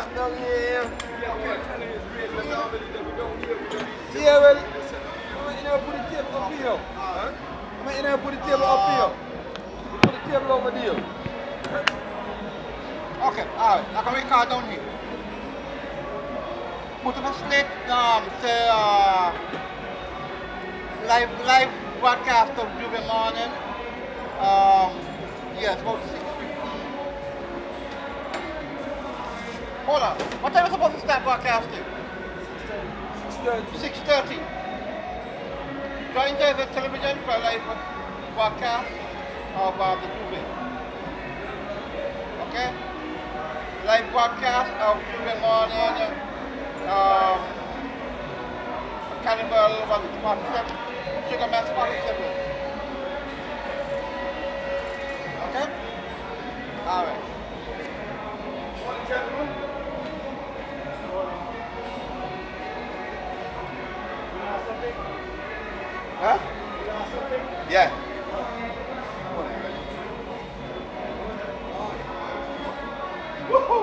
knock down here. Yeah, well, I might never put the table up here. Huh? I might never put the table up here. You put the table over there. Okay, alright. Like a record down here. Put up a slate, say, live broadcast of Jubilee morning. Yes, about 6:15. Hold on. What time is supposed to start broadcasting? 6:30. 6:30. Join the television for live broadcast of the Jubilee. Okay? Live broadcast of Jubilee morning. Cannibal was it 47? Sugar Mass 47. Okay? Alright. Huh? Yeah. Woohoo!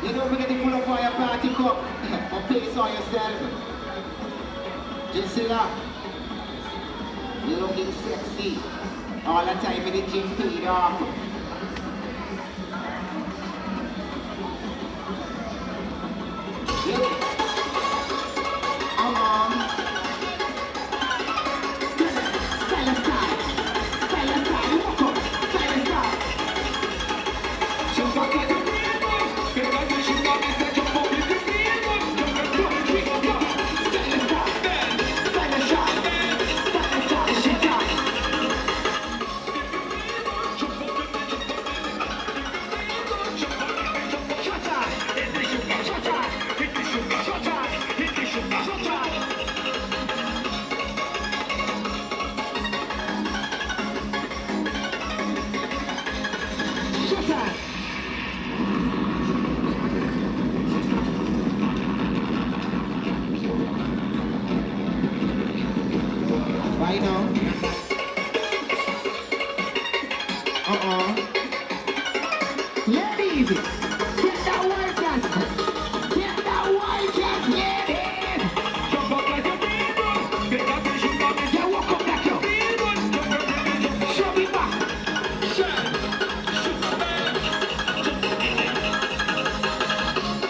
You don't forget to pull up for your party cup or place on yourself. Just sit up. You looking sexy. All the time in the gym paid off. Yeah. Come on. Style aside. Style aside. Walk up. Style aside. Jump up like a right now. Ladies, get that white gas. Get that white gas, ladies. Jump up like a demon. Get that vision on me. Yeah, walk up like you. Show me back. Shine.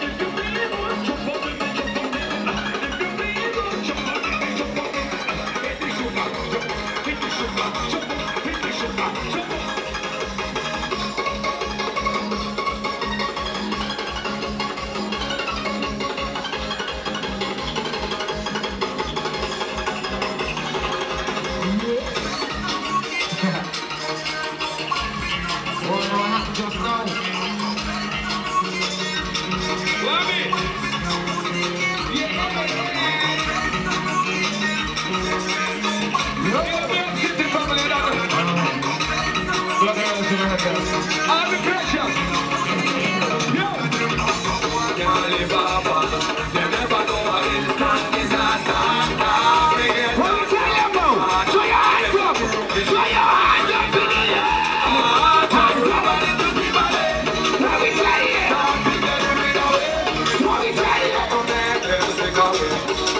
If you really want, jump up with me, jump up with me. If you really want, jump up with me, jump up with me. All the pressure. Yo. Can't live up. You never know what instant disaster. What you tell you about? Show your hands up. Show your hands up in the air. Hands up. What we tell you? What we tell you?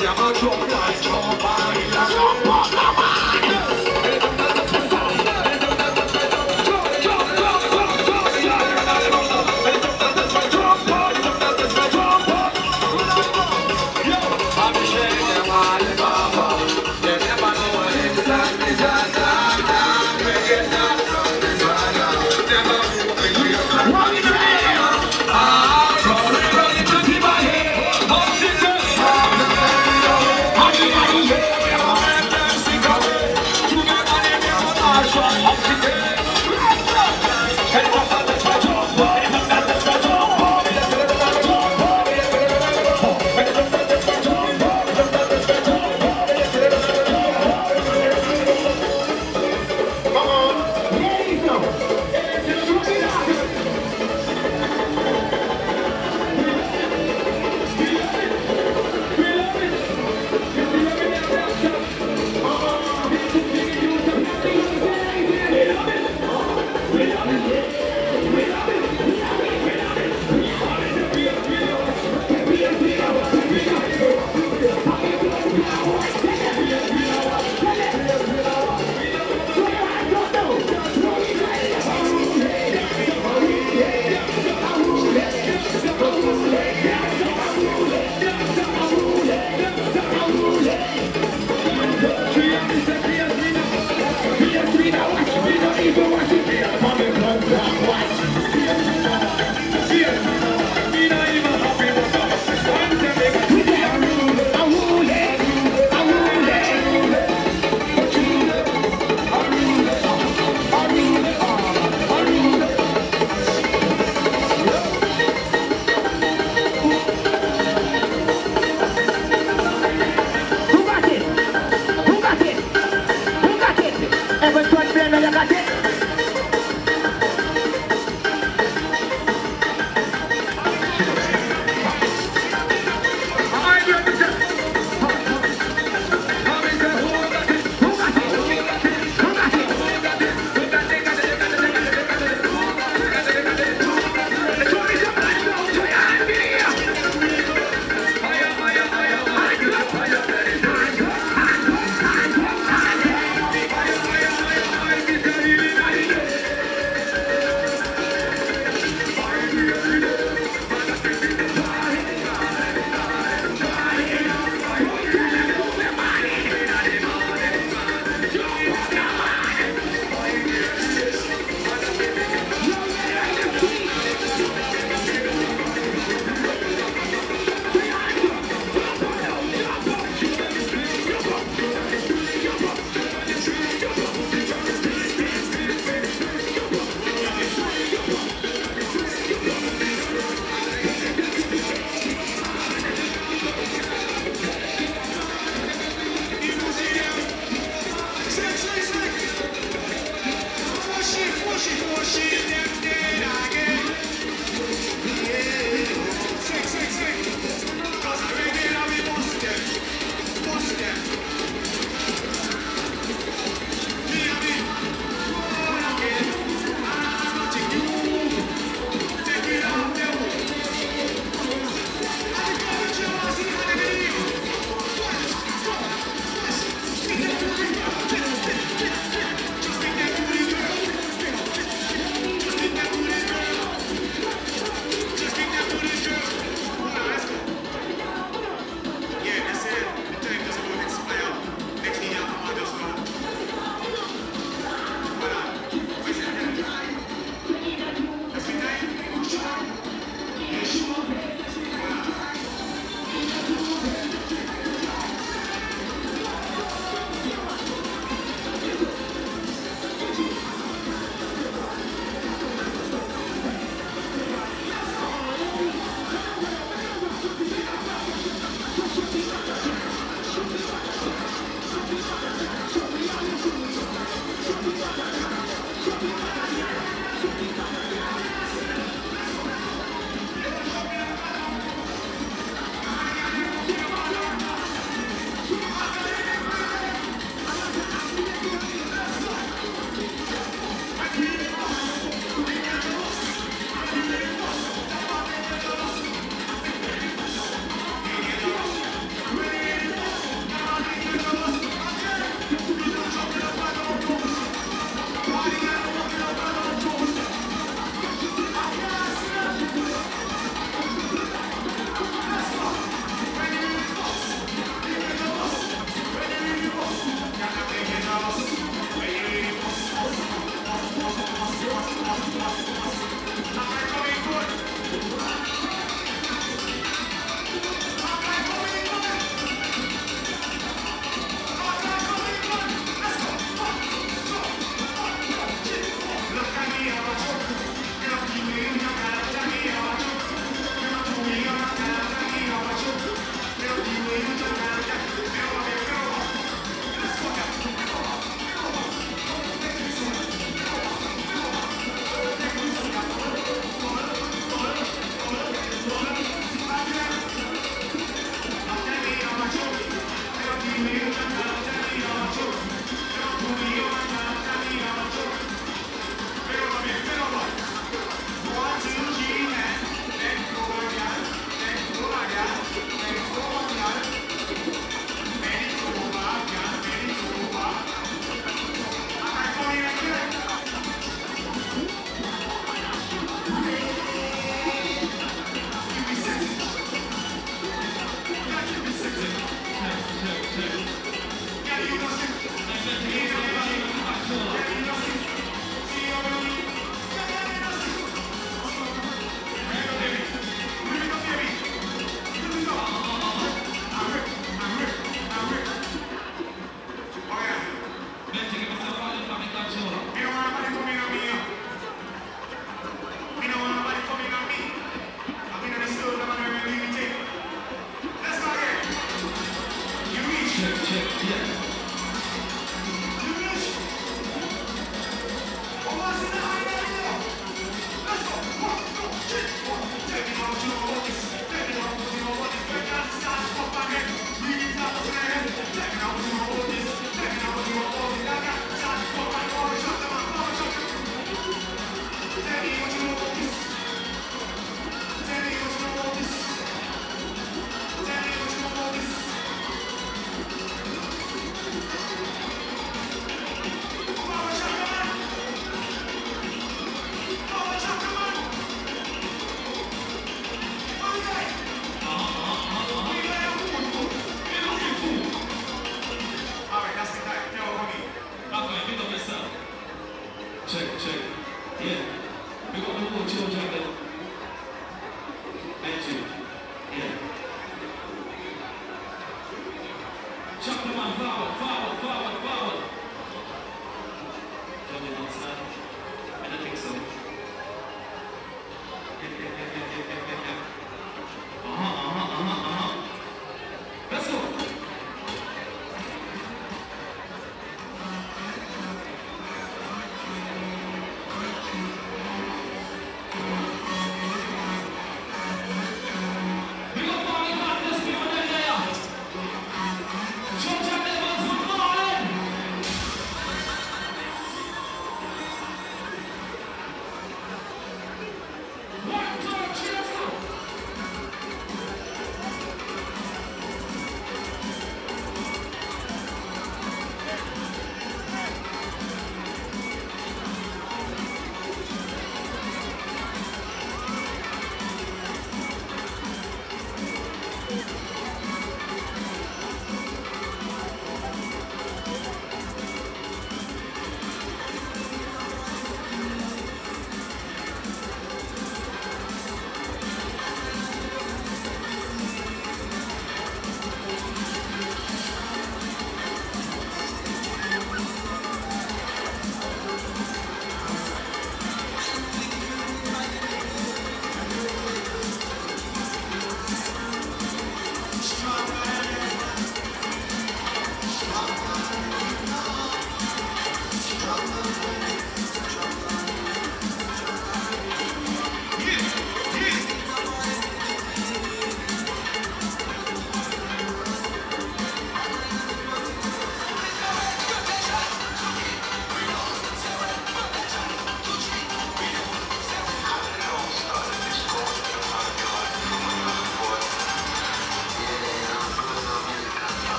Jump up, come on. Jump, jump, jump, jump, jump, jump, jump, jump, jump.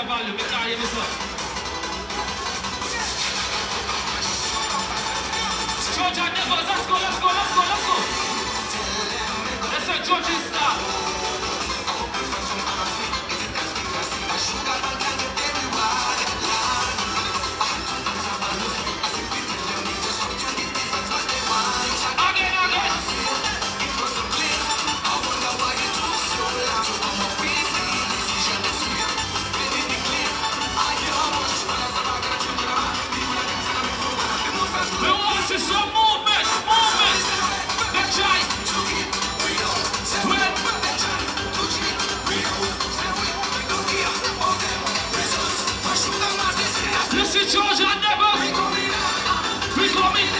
value, get out of this one. George and Neville, let's go, let's go, let's go, let's go. Let's say George's start. Some movement, let's try. Listen, George and Neville. We coming.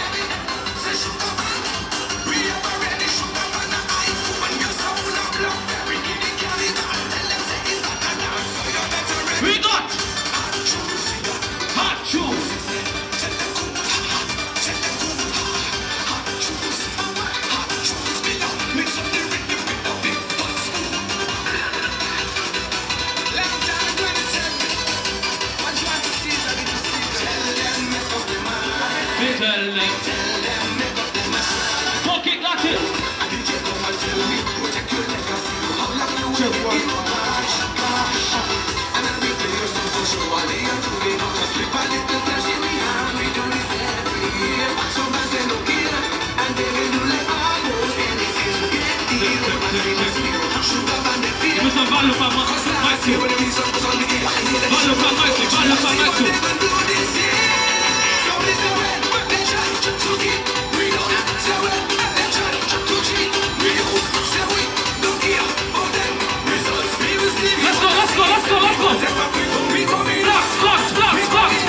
We got hot shoes. Talk it like it. Questo ballo fa Massimo. Ballo fa Massimo, ballo fa Massimo. Let's go, let's go, let's go, let's go. Blocks, blocks, blocks, blocks.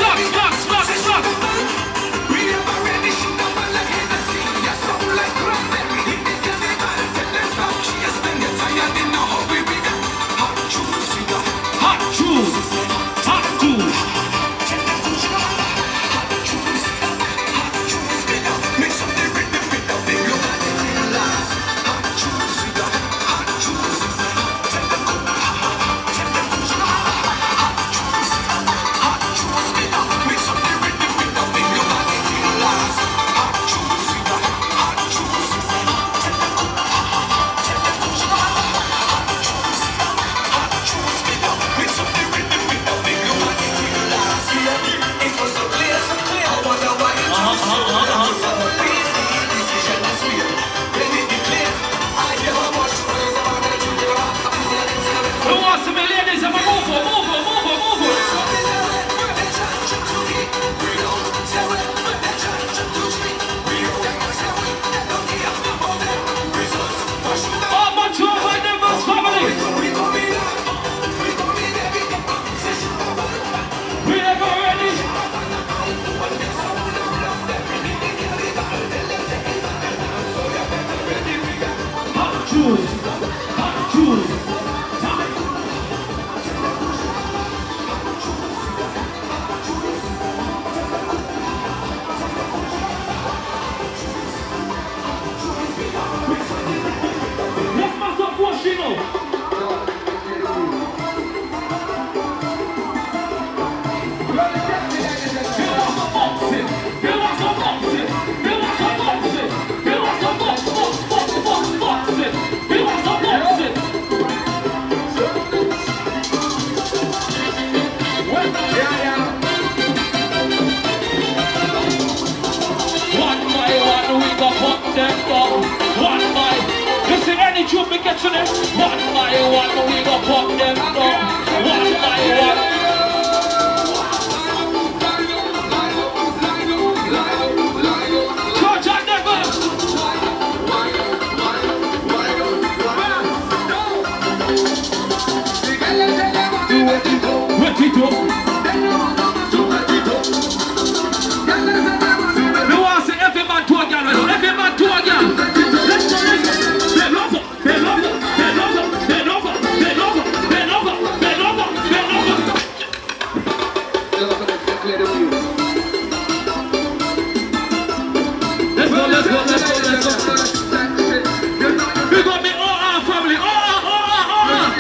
them down. One by, you see any tune we get to them. One by one, we go pop them down. One by one. George and never. Wet it up. No one say every man to a girl. Every man to a girl. Let's go. Bend over. Bend over. Bend over. Bend over. Bend over. Bend over. Bend over. Bend over. Let's go. Let's go. Let's go. Let's go. We got me all our family. All our.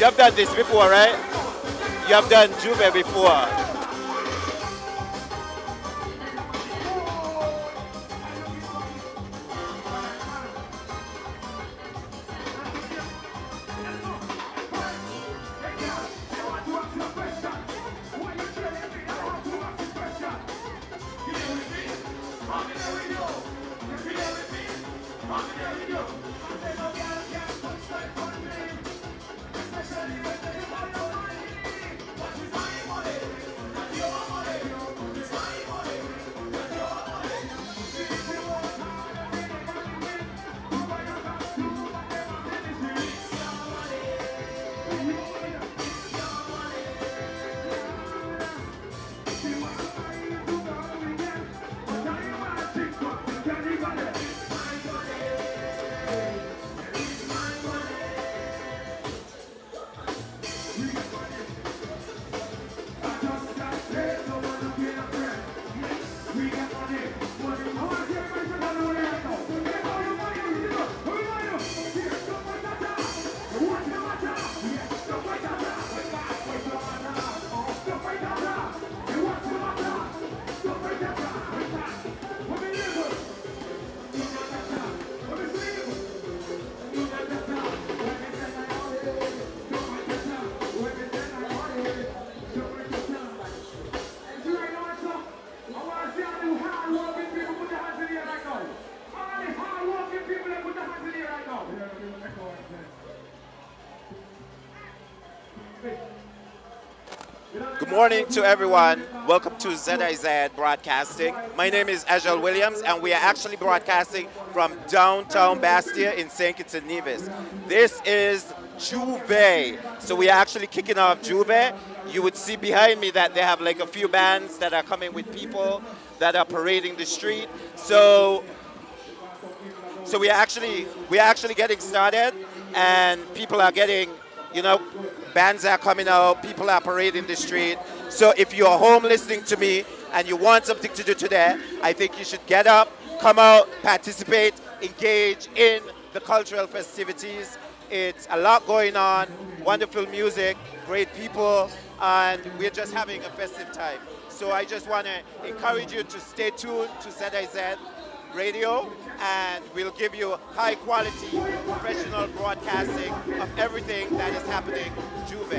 You have done this before, right? You have done Juve before. We Good morning to everyone. Welcome to ZIZ Broadcasting. My name is Ajal Williams, and we are actually broadcasting from downtown Bastia in St. Kitts and Nevis. This is Juve. So we are actually kicking off Juve. You would see behind me that they have like a few bands that are coming with people that are parading the street. So we are actually getting started, and people are getting, you know, bands are coming out, people are parading the street. So if you're home listening to me and you want something to do today, I think you should get up, come out, participate, engage in the cultural festivities. It's a lot going on, wonderful music, great people, and we're just having a festive time. So I just want to encourage you to stay tuned to ZIZ Radio, and we'll give you high quality professional broadcasting of everything that is happening Juve.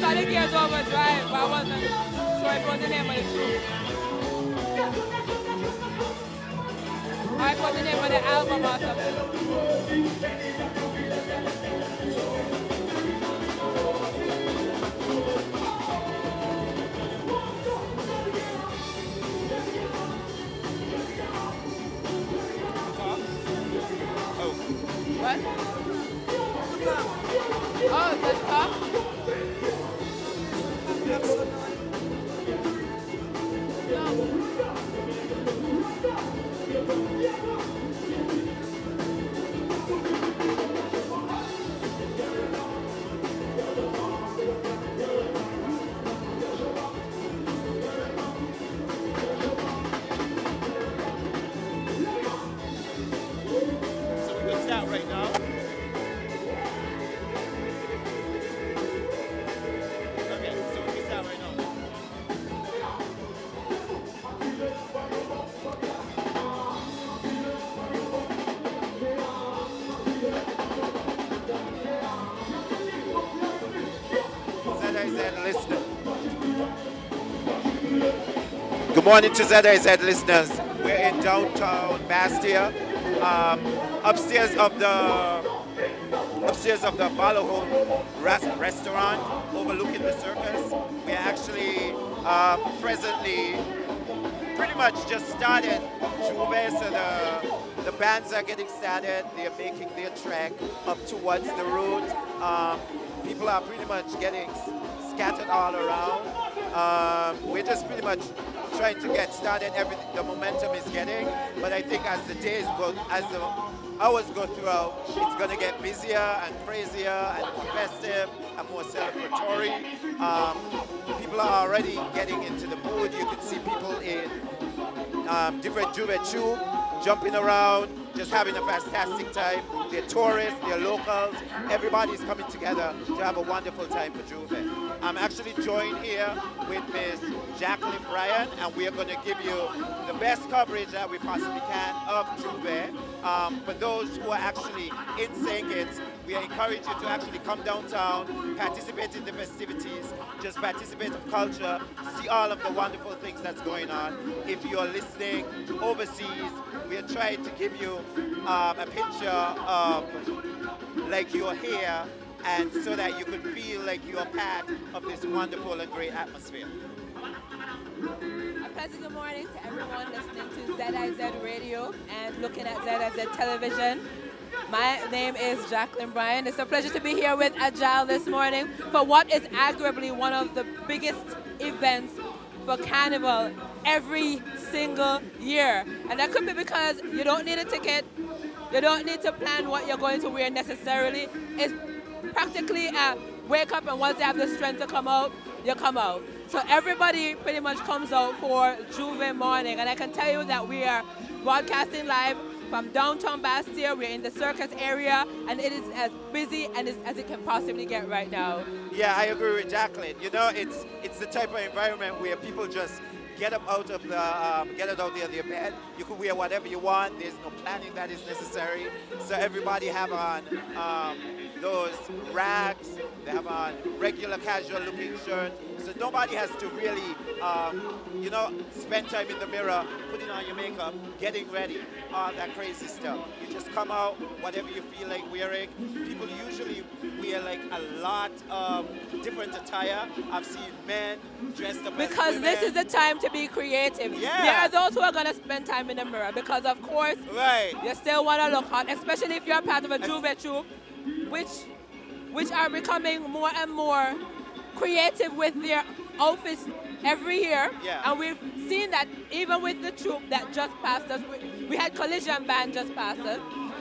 saw the Gears Overdrive, but I wasn't sure it was the name of the group. I put the name of the album or something. What? Oh, that's top? So we can start right now. Okay, so we can start right now. ZIZ listener. Good morning to ZIZ listeners. We're in downtown Bastia, upstairs of the Baloho restaurant overlooking the circus. We are actually presently pretty much just started Juve, so the bands are getting started. They are making their trek up towards the route. People are pretty much getting scattered all around. We're just pretty much trying to get started. Everything, the momentum is getting, but I think as the days go, as the hours go throughout, it's going to get busier and crazier and more festive and more celebratory. People are already getting into the mood. You can see people in different Juve Tube jumping around, just having a fantastic time. They're tourists, they're locals. Everybody's coming together to have a wonderful time for Juve. I'm actually joined here with Miss Jacqueline Bryan, and we are going to give you the best coverage that we possibly can of Juve. For those who are actually in St. Kitts, we encourage you to actually come downtown, participate in the festivities, just participate in culture, see all of the wonderful things that's going on. If you're listening overseas, we are trying to give you a picture of like you're here, and so that you could feel like you're part of this wonderful and great atmosphere. A pleasant good morning to everyone listening to ZIZ Radio and looking at ZIZ Television. My name is Jacqueline Bryan. It's a pleasure to be here with Agile this morning for what is arguably one of the biggest events for Carnival every single year. And that could be because you don't need a ticket, you don't need to plan what you're going to wear necessarily. It's practically a wake up and once you have the strength to come out, you come out. So everybody pretty much comes out for Juve morning. And I can tell you that we are broadcasting live from downtown Bastia. We're in the circus area, and it is as busy and as it can possibly get right now. Yeah, I agree with Jacqueline. You know, it's the type of environment where people just get up out of their bed. You can wear whatever you want. There's no planning that is necessary. So everybody have on those rags. They have on regular casual looking shirts. So nobody has to really, you know, spend time in the mirror, putting on your makeup, getting ready, all that crazy stuff. You just come out, whatever you feel like wearing. People usually wear like a lot of different attire. I've seen men dressed up because as women. this is the time to be creative. Yeah. There are those who are going to spend time in the mirror because, of course, right, you still want to look hot, especially if you're part of a Juve troupe, which are becoming more and more creative with their outfits every year. Yeah. And we've seen that even with the troupe that just passed us. We had Collision Band just passed us,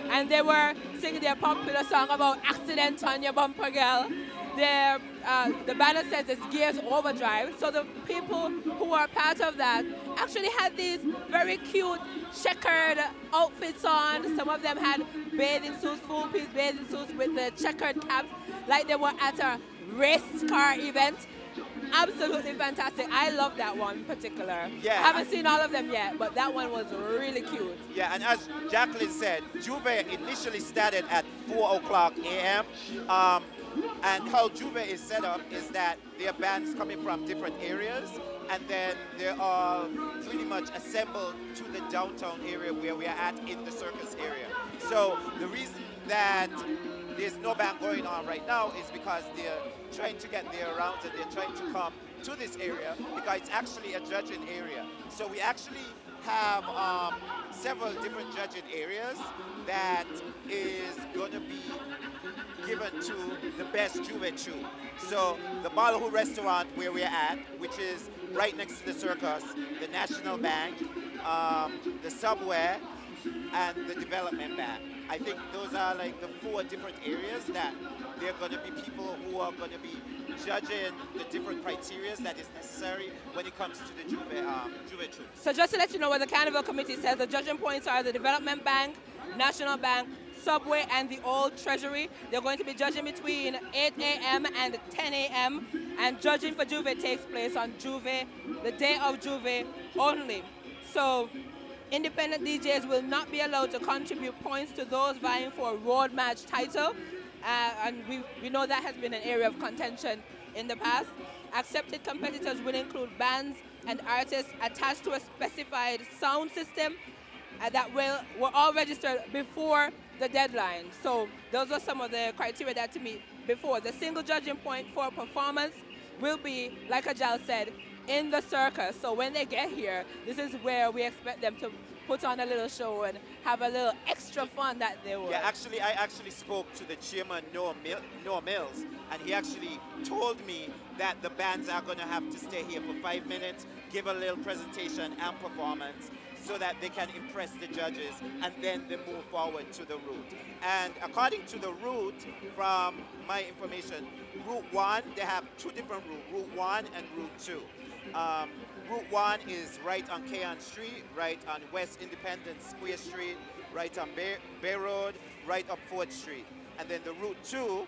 and they were singing their popular song about accident on your bumper, girl. The banner says it's Gears Overdrive. So the people who are part of that actually had these very cute checkered outfits on. Some of them had bathing suits, full-piece bathing suits with the checkered caps, like they were at a race car event. Absolutely fantastic. I love that one in particular. Yeah. I haven't seen all of them yet, but that one was really cute. Yeah, and as Jacqueline said, Juve initially started at 4 o'clock a.m. And how Juve is set up is that there are bands coming from different areas, and then they're all pretty much assembled to the downtown area where we are at in the circus area. So the reason that there's no band going on right now is because they're trying to get their rounds and they're trying to come to this area because it's actually a judging area. So we actually have several different judging areas that is going to be given to the best Juve troupe. So the Balhu restaurant where we're at, which is right next to the circus, the National Bank, the Subway, and the Development Bank. I think those are like the 4 different areas that there are going to be people who are going to be judging the different criteria that is necessary when it comes to the Juve troupe. So just to let you know what the Carnival Committee says, the judging points are the Development Bank, National Bank, Subway, and the Old Treasury. They're going to be judging between 8 a.m. and 10 a.m. And judging for Juve takes place on Juve, the day of Juve only. So independent DJs will not be allowed to contribute points to those vying for a road match title. And we know that has been an area of contention in the past. Accepted competitors will include bands and artists attached to a specified sound system that were all registered before the deadline. So those are some of the criteria that to meet before. The single judging point for performance will be, like Ajal said, in the circus. So when they get here, this is where we expect them to put on a little show and have a little extra fun that they will. Yeah, actually, I actually spoke to the chairman, Noah Mills, and he actually told me that the bands are going to have to stay here for 5 minutes, give a little presentation and performance, so that they can impress the judges, and then they move forward to the route. And according to the route, from my information, Route 1, they have 2 different routes, Route 1 and Route 2. Route 1 is right on Keon Street, right on West Independence Square Street, right on Bay Road, right up 4th Street. And then the Route 2,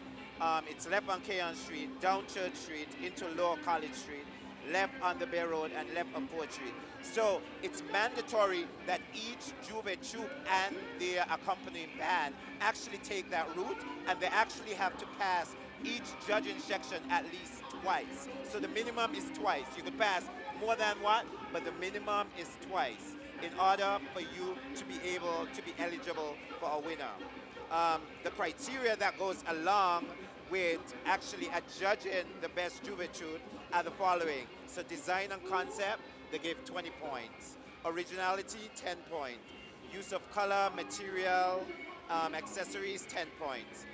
it's left on Keon Street, down Church Street, into Lower College Street, left on the Bay Road, and left on 4th Street. So it's mandatory that each Juve troupe and their accompanying band actually take that route, and they actually have to pass each judging section at least twice. So the minimum is twice. You could pass more than one, but the minimum is twice in order for you to be able to be eligible for a winner. The criteria that goes along with actually judging the best Juve troupe are the following. So design and concept, they give 20 points. Originality, 10 points. Use of color, material, accessories, 10 points.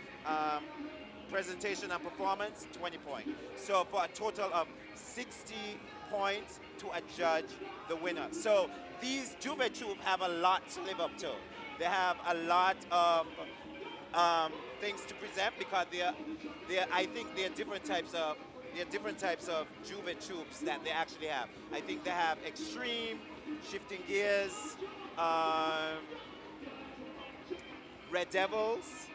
Presentation and performance, 20 points. So for a total of 60 points to adjudge the winner. So these Juve troupe have a lot to live up to. They have a lot of things to present because I think there are different types of Juve troupes that they actually have. I think they have Extreme, Shifting Gears, Red Devils,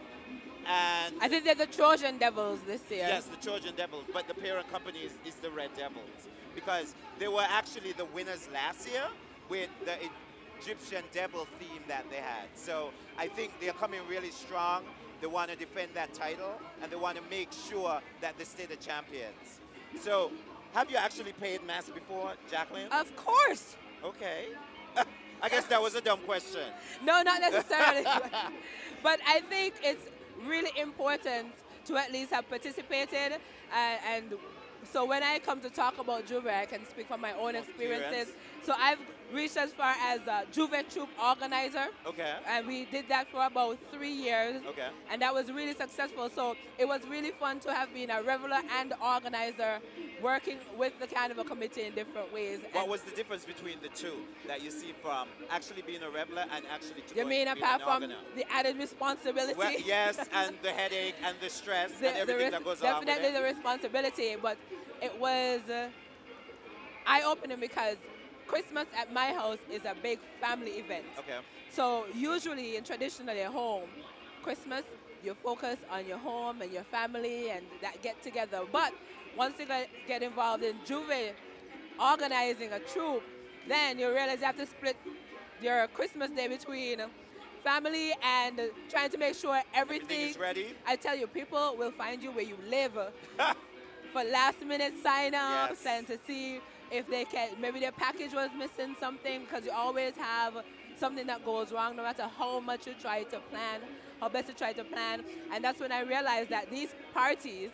and I think they're the Trojan Devils this year. yes, the Trojan Devils, but the parent company is the Red Devils because they were actually the winners last year with the Egyptian devil theme that they had. So I think they're coming really strong. They want to defend that title, and they want to make sure that they stay the champions. So have you actually paid mass before, Jacqueline? Of course. Okay. I guess that was a dumb question. No, not necessarily. But I think it's really important to at least have participated. And so when I come to talk about Juve, I can speak from my own experiences. So I've reached as far as Juve Troop organizer. Okay. And we did that for about 3 years. Okay. And that was really successful. So it was really fun to have been a reveler and organizer working with the Carnival Committee in different ways. What was the difference between the two that you see from actually being a reveler and actually to You mean being apart an from organizer? the added responsibility? Well, yes, and the headache and the stress and everything that goes along with definitely it. the responsibility, but it was eye-opening because Christmas at my house is a big family event. Okay. So usually and traditionally at home, Christmas, you focus on your home and your family and that get together. But once you get involved in Juve, organizing a troupe, then you realize you have to split your Christmas day between family and trying to make sure Everything everything is ready. I tell you, people will find you where you live for last minute sign-ups Yes. and to see if they can, maybe their package was missing something, because you always have something that goes wrong no matter how much you try to plan, how best you try to plan. And that's when I realized that these parties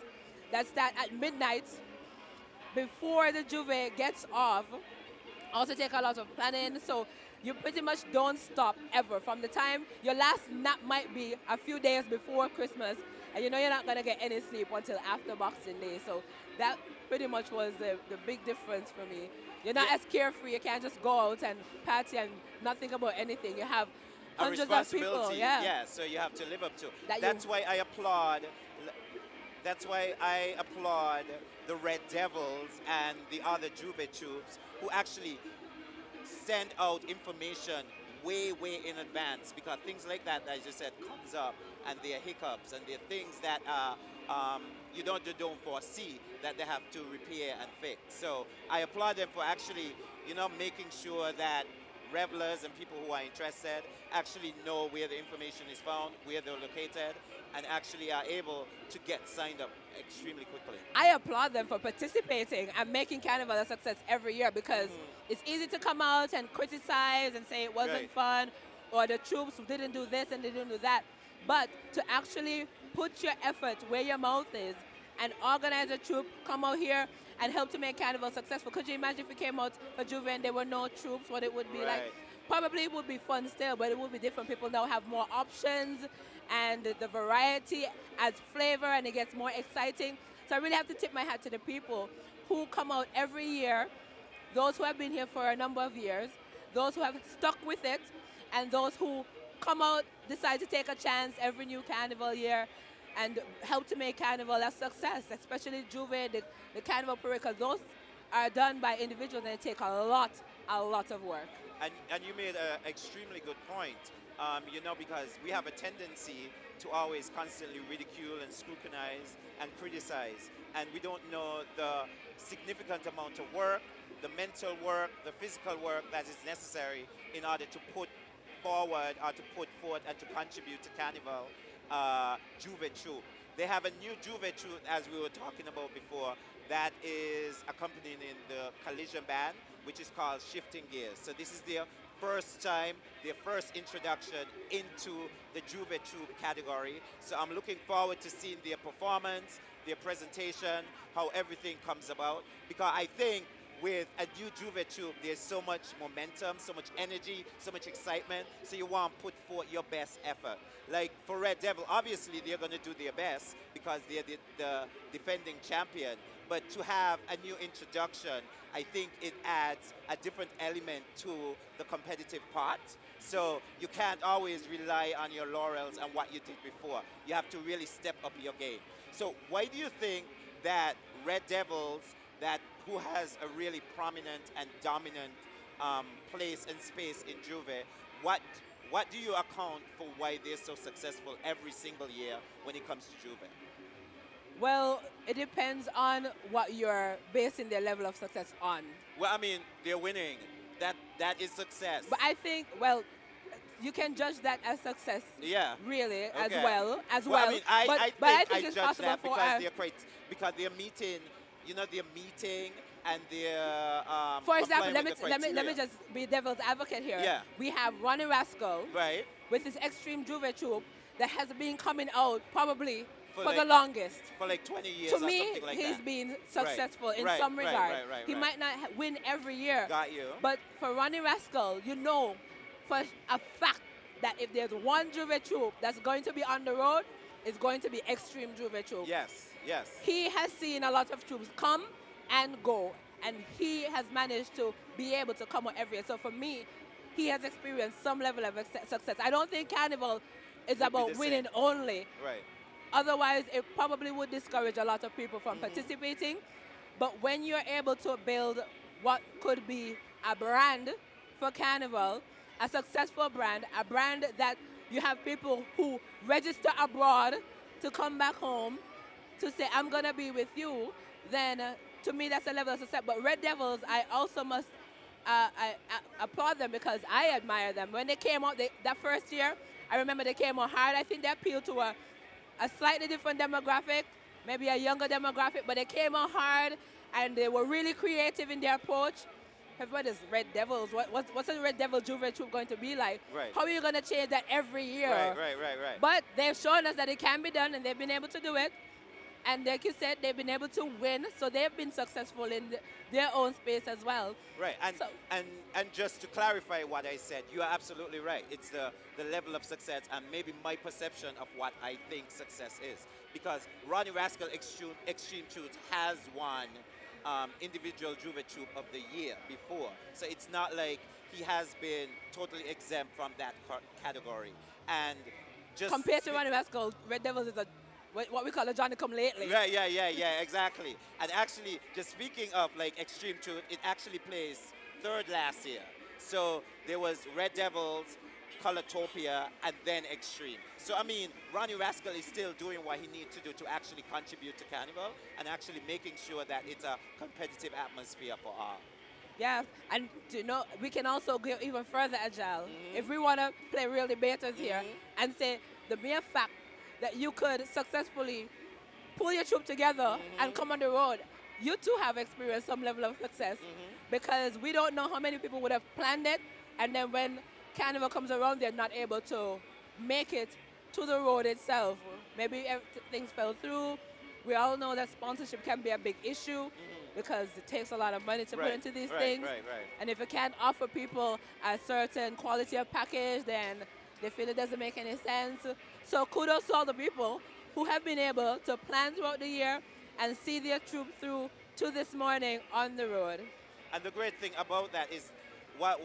that start at midnight before the Juve gets off also take a lot of planning. So you pretty much don't stop ever. From the time your last nap might be a few days before Christmas, and you know you're not going to get any sleep until after Boxing Day. So that pretty much was the big difference for me. You're not as carefree. You can't just go out and party and not think about anything. You have A hundreds of people. responsibility. Yeah. So you have to live up to. That That's you- why I applaud. That's why I applaud the Red Devils and the other Juve troops who actually send out information way in advance, because things like that, as you said, comes up and there are hiccups and there are things that you don't foresee that they have to repair and fix. So I applaud them for actually, making sure that revelers and people who are interested actually know where the information is found, where they're located, and actually are able to get signed up extremely quickly. I applaud them for participating and making Carnival a success every year, because it's easy to come out and criticize and say it wasn't Right. fun, or the troops didn't do this and they didn't do that. But to actually put your effort where your mouth is and organize a troop, come out here and help to make Carnival successful. Could you imagine if we came out for Juve and there were no troops, what it would be like? Right. Probably it would be fun still, but it would be different. People now have more options, and the variety adds flavor and it gets more exciting. So I really have to tip my hat to the people who come out every year, those who have been here for a number of years, those who have stuck with it, and those who come out, decide to take a chance every new Carnival year and help to make Carnival a success, especially Juve, the Carnival parade, because those are done by individuals and they take a lot of work. And you made an extremely good point, because we have a tendency to always constantly ridicule and scrutinize and criticize, and we don't know the significant amount of work, the mental work, the physical work that is necessary in order to put forward or to put forth and to contribute to Carnival Juve Troop. They have a new Juve Troop, as we were talking about before, that is accompanying in the collision band, which is called Shifting Gears. So this is their first time, their first introduction into the Juve Troop category. So I'm looking forward to seeing their performance, their presentation, how everything comes about, because I think with a new Juve Troop, there's so much momentum, so much energy, so much excitement, so you want to put forth your best effort. Like for Red Devil, obviously they're going to do their best because they're the defending champion, but to have a new introduction, I think it adds a different element to the competitive part. So you can't always rely on your laurels and what you did before. You have to really step up your game. So why do you think that Red Devils, who has a really prominent and dominant place and space in Juve, what do you account for why they're so successful every single year when it comes to Juve? Well, it depends on what you're basing their level of success on. Well, I mean, they're winning. That is success. But I think, well, you can judge that as success, Yeah. really, as Okay. well. I mean, I think it's judge possible that for because they're meeting, they're meeting and they're For example, complying let me, with the let, me, let me criteria. just be devil's advocate here. Yeah. We have Ronnie Rascal Right. with his Extreme Juve Troop that has been coming out probably For for the like- longest. For like 20 years To or me, something like he's that. been successful in Right, some right, regard. right, He right. might not win every year. Got you. But for Ronnie Rascal, you know for a fact that if there's one Juve Troop that's going to be on the road, it's going to be Extreme Juve Troop. Yes, yes. He has seen a lot of troops come and go, and he has managed to be able to come out every year. So for me, he has experienced some level of success. I don't think Carnival is Would be about the winning same. only. Right. Otherwise, it probably would discourage a lot of people from participating. But when you're able to build what could be a brand for Carnival, a successful brand, a brand that you have people who register abroad to come back home to say, I'm going to be with you, then to me that's a level of success. But Red Devils, I also must I applaud them because I admire them. When they came out that first year, I remember they came on hard. I think they appealed to a slightly different demographic, maybe a younger demographic, but they came on hard and they were really creative in their approach. Everybody's Red Devils. What's a Red Devil Juve troop going to be like? Right. How are you going to change that every year? Right. But they've shown us that it can be done, and they've been able to do it. And like you said, they've been able to win, so they've been successful in their own space as well. Right, and just to clarify what I said, you are absolutely right. It's the level of success and maybe my perception of what I think success is. Because Ronnie Rascal Extreme Truth has won individual Juve Troop of the Year before. So it's not like he has been totally exempt from that category. And just compared to Ronnie Rascal, Red Devils is what we call a Johnny Come Lately. Right, yeah, exactly. And actually, just speaking of like Extreme Truth, it actually placed third last year. So there was Red Devils, Colortopia, and then Extreme. So I mean, Ronnie Rascal is still doing what he needs to do to actually contribute to Carnival and actually making sure that it's a competitive atmosphere for all. Yeah, and we can also go even further agile. If we want to play real debaters here and say the mere fact that you could successfully pull your troop together and come on the road, you too have experienced some level of success because we don't know how many people would have planned it, and then when Carnival comes around, they're not able to make it to the road itself. Maybe things fell through. We all know that sponsorship can be a big issue because it takes a lot of money to put into these things. Right. And if you can't offer people a certain quality of package, then they feel it doesn't make any sense. So kudos to all the people who have been able to plan throughout the year and see their troop through to this morning on the road. And the great thing about that is what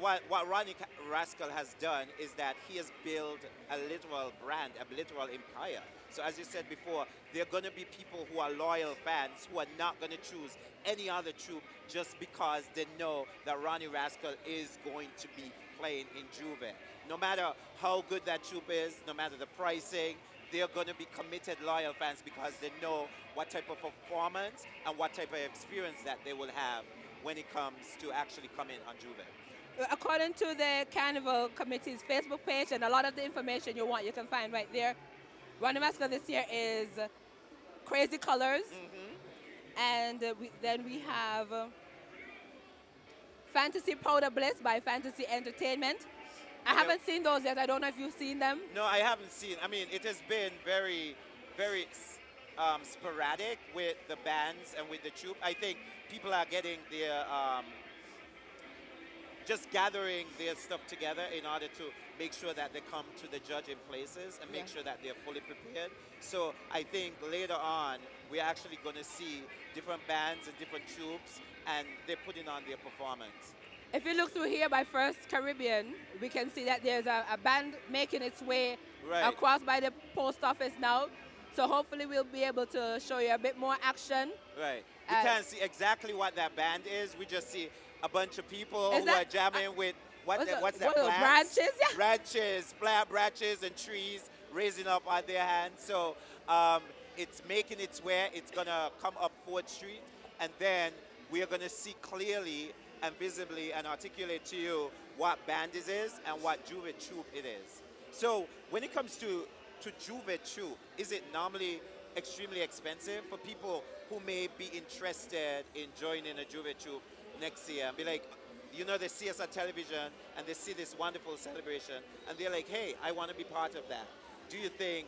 Ronnie Rascal has done is that he has built a literal brand, a literal empire. So as you said before, there are going to be people who are loyal fans who are not going to choose any other troop just because they know that Ronnie Rascal is going to be playing in Juve. No matter how good that troop is, no matter the pricing, they're going to be committed loyal fans because they know what type of performance and what type of experience that they will have when it comes to actually coming on Juve. According to the Carnival Committee's Facebook page, and a lot of the information you want you can find right there, Ronnie Rascal this year is Crazy Colors, and then we have Fantasy Powder Bliss by Fantasy Entertainment. I haven't seen those yet. I don't know if you've seen them. No, I haven't seen. I mean, it has been very, very sporadic with the bands and with the troupe. I think people are getting their just gathering their stuff together in order to make sure that they come to the judging places and make sure that they're fully prepared. So I think later on, we're actually going to see different bands and different troops, and they're putting on their performance. If you look through here by First Caribbean, we can see that there's a band making its way across by the post office now. So hopefully we'll be able to show you a bit more action. Right. We can't see exactly what that band is. We just see a bunch of people who are jamming with, what's that, plants? Branches? Yeah. Branches, plant branches and trees raising up on their hands. So it's making its way. It's going to come up 4th Street, and then we are going to see clearly and visibly and articulate to you what band this is and what Juve Troop it is. So when it comes to Juve Troop, is it normally extremely expensive for people who may be interested in joining a Juve Troop next year and be like, you know, they see us on television and they see this wonderful celebration and they're like, hey, I want to be part of that. Do you think,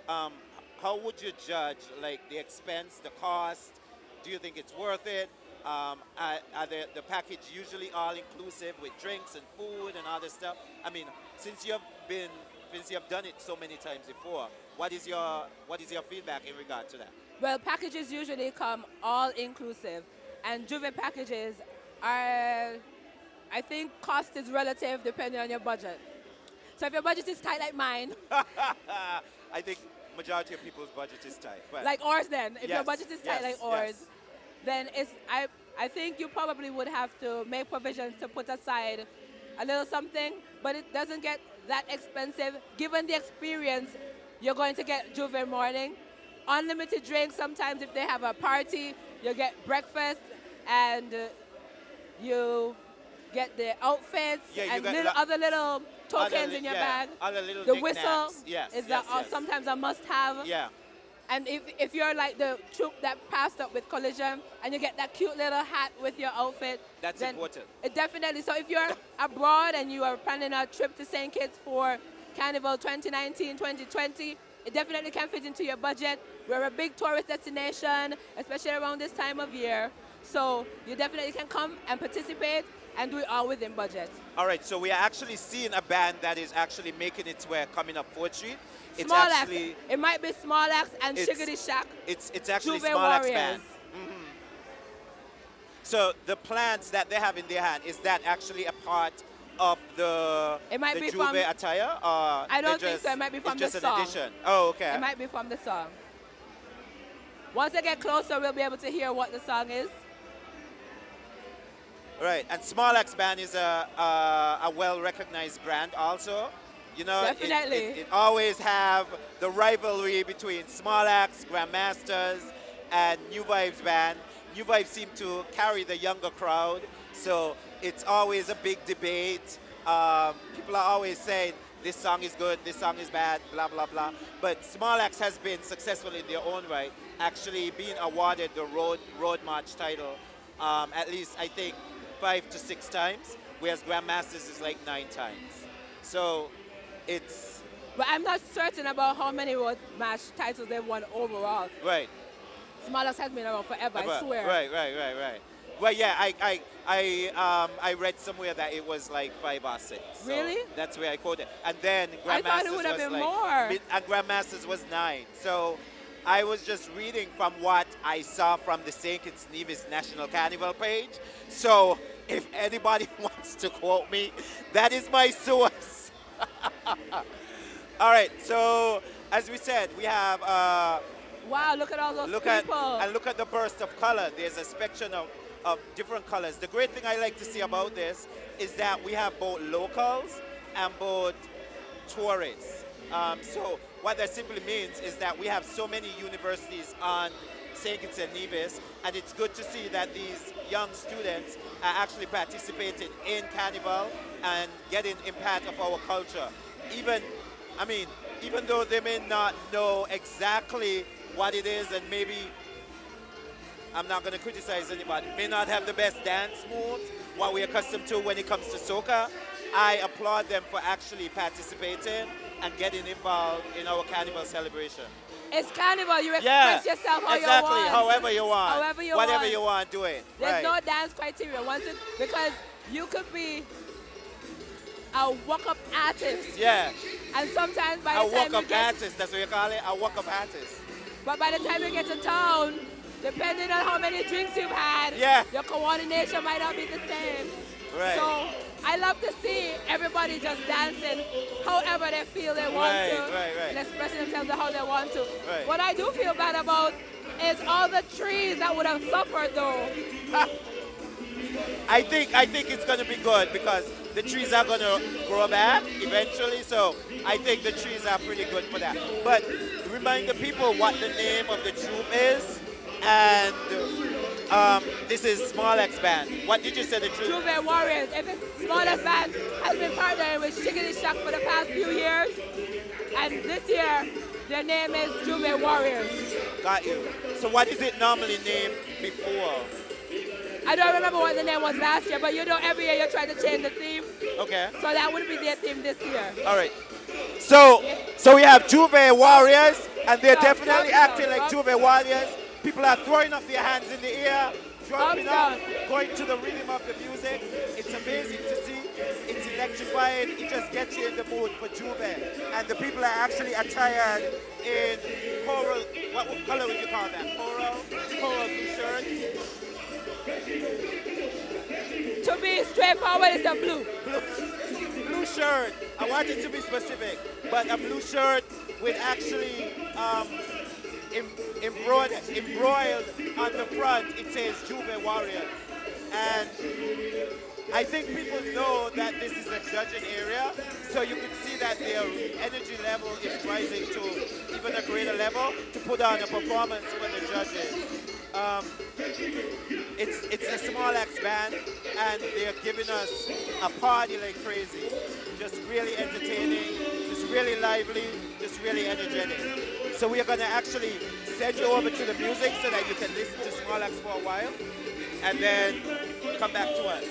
how would you judge like the expense, the cost? Do you think it's worth it? Are the package usually all inclusive with drinks and food and other stuff? I mean, since you have done it so many times before, what is your feedback in regard to that? Well, packages usually come all inclusive, and Juve packages are, I think, cost is relative depending on your budget. So if your budget is tight like mine, I think majority of people's budget is tight. But like ours, then if your budget is tight like ours, then I think you probably would have to make provisions to put aside a little something, but it doesn't get that expensive given the experience you're going to get Juve morning. Unlimited drinks, sometimes if they have a party, you get breakfast and you get the outfits and other little tokens in your bag. Other little The knickknacks. whistle Yes, is yes, yes. sometimes a must-have. Yeah. And if you're like the troop that passed up with Collision and you get that cute little hat with your outfit, That's then important. It definitely. So if you're abroad and you are planning a trip to St. Kitts for Carnival 2019, 2020, it definitely can fit into your budget. We're a big tourist destination, especially around this time of year. So you definitely can come and participate and do it all within budget. All right, so we are actually seeing a band that is actually making its way coming up 4th Street. It's Small actually Axe. It might be Small Axe and it's- Shiggity Shack. it's actually Juve Small Axe Warriors. band. So the plants that they have in their hand, is that actually a part of the It might be Juve from- attire? Or I don't they're think so. It might be from it's just the an song. addition. Oh, okay. It might be from the song. Once they get closer, we'll be able to hear what the song is. Right, and Small Axe Band is a well-recognized brand also. You know, Definitely. It always have the rivalry between Small Axe, Grandmasters, and New Vibes Band. New Vibes seem to carry the younger crowd, so it's always a big debate. People are always saying, this song is good, this song is bad, blah, blah, blah. But Small Axe has been successful in their own right, actually being awarded the Road March title at least, I think, 5 to 6 times, whereas Grandmasters is like 9 times. So it's... But I'm not certain about how many road match titles they've won overall. Right. Small Axe has been around forever, I swear. Right. Well, yeah, I read somewhere that it was like 5 or 6. So Really? that's where I quoted. And then Grandmasters I thought it would have was been like, more. And Grandmasters was 9. So I was just reading from what I saw from the St. Kitts Nevis National Carnival page. So if anybody wants to quote me, that is my source. All right, so as we said, we have Wow, look at all those people. look at the burst of color. There's a spectrum of different colors. The great thing I like to see about this is that we have both locals and both tourists. So what that simply means is that we have so many universities on St. Kitts and Nevis, and it's good to see that these young students are actually participating in Carnival and getting impact of our culture. Even though they may not know exactly what it is, and maybe, I'm not going to criticize anybody, may not have the best dance moves, what we're accustomed to when it comes to soca, I applaud them for actually participating and getting involved in our Carnival celebration. It's Carnival, you express yourself how you want. However you want. However you Whatever want. you want, do it. There's no dance criteria. Because you could be a walk-up artist. Yeah. And sometimes by A the time you walk-up get... artist, that's what you call it, a walk-up artist. But by the time you get to town, depending on how many drinks you've had, your coordination might not be the same. Right. So I love to see everybody just dancing however they feel they want to. And expressing themselves how they want to. Right. What I do feel bad about is all the trees that would have suffered though. I think it's going to be good because the trees are going to grow back eventually, so I think the trees are pretty good for that. But remind the people what the name of the troupe is, and this is Small Axe Band. What did you say the troupe? Juve Warriors. Small Axe Band has been partnering with Shiggity Shack for the past few years, and this year their name is Juve Warriors. Got you. So what is it normally named before? I don't remember what the name was last year, but you know every year you try to change the theme. Okay. So that would be their theme this year. All right. So we have Juve Warriors, and they're definitely acting like Juve Warriors. People are throwing up their hands in the air, jumping up, going to the rhythm of the music. It's amazing to see. It's electrifying. It just gets you in the mood for Juve. And the people are actually attired in coral. What color would you call that? Coral blue shirts. To be straightforward, it's a blue. Blue shirt. I want it to be specific, but a blue shirt with actually embroiled on the front. It says Juve Warriors, and I think people know that this is a judging area, so you can see that their energy level is rising to even a greater level to put on a performance for the judges. It's a small X band, and they're giving us a party like crazy. Just really entertaining, just really lively, just really energetic. So we are going to actually send you over to the music so that you can listen to Small X for a while, and then come back to us.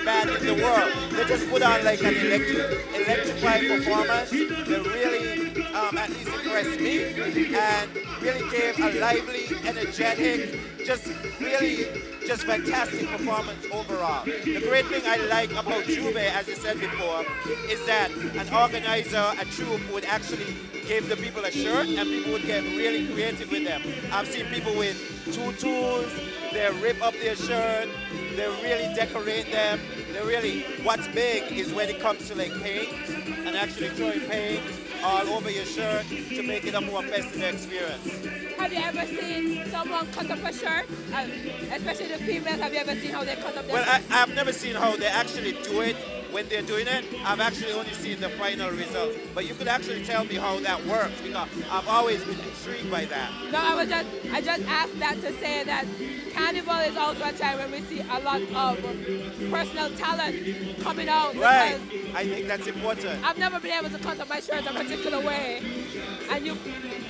Bad in the world. They just put on like an electrified performance. They really at least impressed me and really gave a lively, energetic, just fantastic performance overall. The great thing I like about Juve, as you said before, is that an organizer, a troupe would actually give the people a shirt and people would get really creative with them. I've seen people with tutus, they rip up their shirt, they really decorate them. They really, what's big is when it comes to like paint and actually throwing paint all over your shirt to make it a more festive experience. Have you ever seen someone cut up a shirt? Especially the females, have you ever seen how they cut up their shirts? Well, I've never seen how they actually do it when they're doing it. I've actually only seen the final result. But you could actually tell me how that works because I've always been intrigued by that. No, I just asked that to say that Carnival is also a time when we see a lot of personal talent coming out. Right, I think that's important. I've never been able to cut up my shirt a particular way. And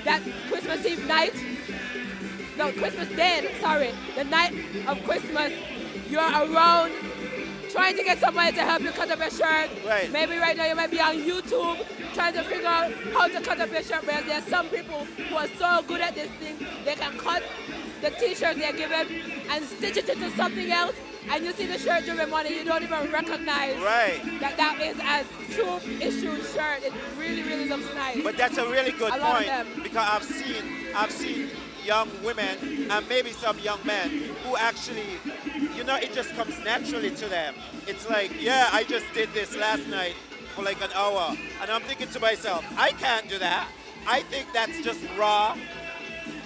that Christmas Eve night, no, Christmas Day, sorry, the night of Christmas, you're around trying to get somebody to help you cut up your shirt. Right. Maybe right now you might be on YouTube trying to figure out how to cut up your shirt, but there's some people who are so good at this thing, they can cut the t-shirt they're given and stitch it into something else, and you see the shirt during morning, you don't even recognize that is a true issued shirt. It really, really looks nice. But that's a really good point because I've seen young women and maybe some young men who actually, you know, it just comes naturally to them. It's like, yeah, I just did this last night for like an hour, and I'm thinking to myself, I can't do that. I think that's just raw,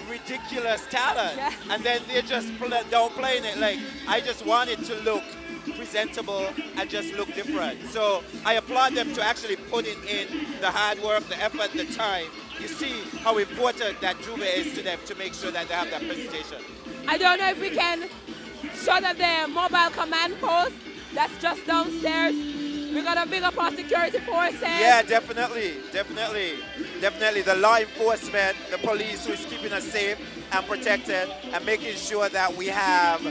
ridiculous talent. Yeah. And then they're just downplaying it. Like, I just want it to look presentable and just look different. So I applaud them to actually putting in the hard work, the effort, the time. You see how important that Juve is to them to make sure that they have that presentation. I don't know if we can show them the mobile command post that's just downstairs. We're going to big up our security forces. Yeah, definitely. The law enforcement, the police who is keeping us safe and protected and making sure that we have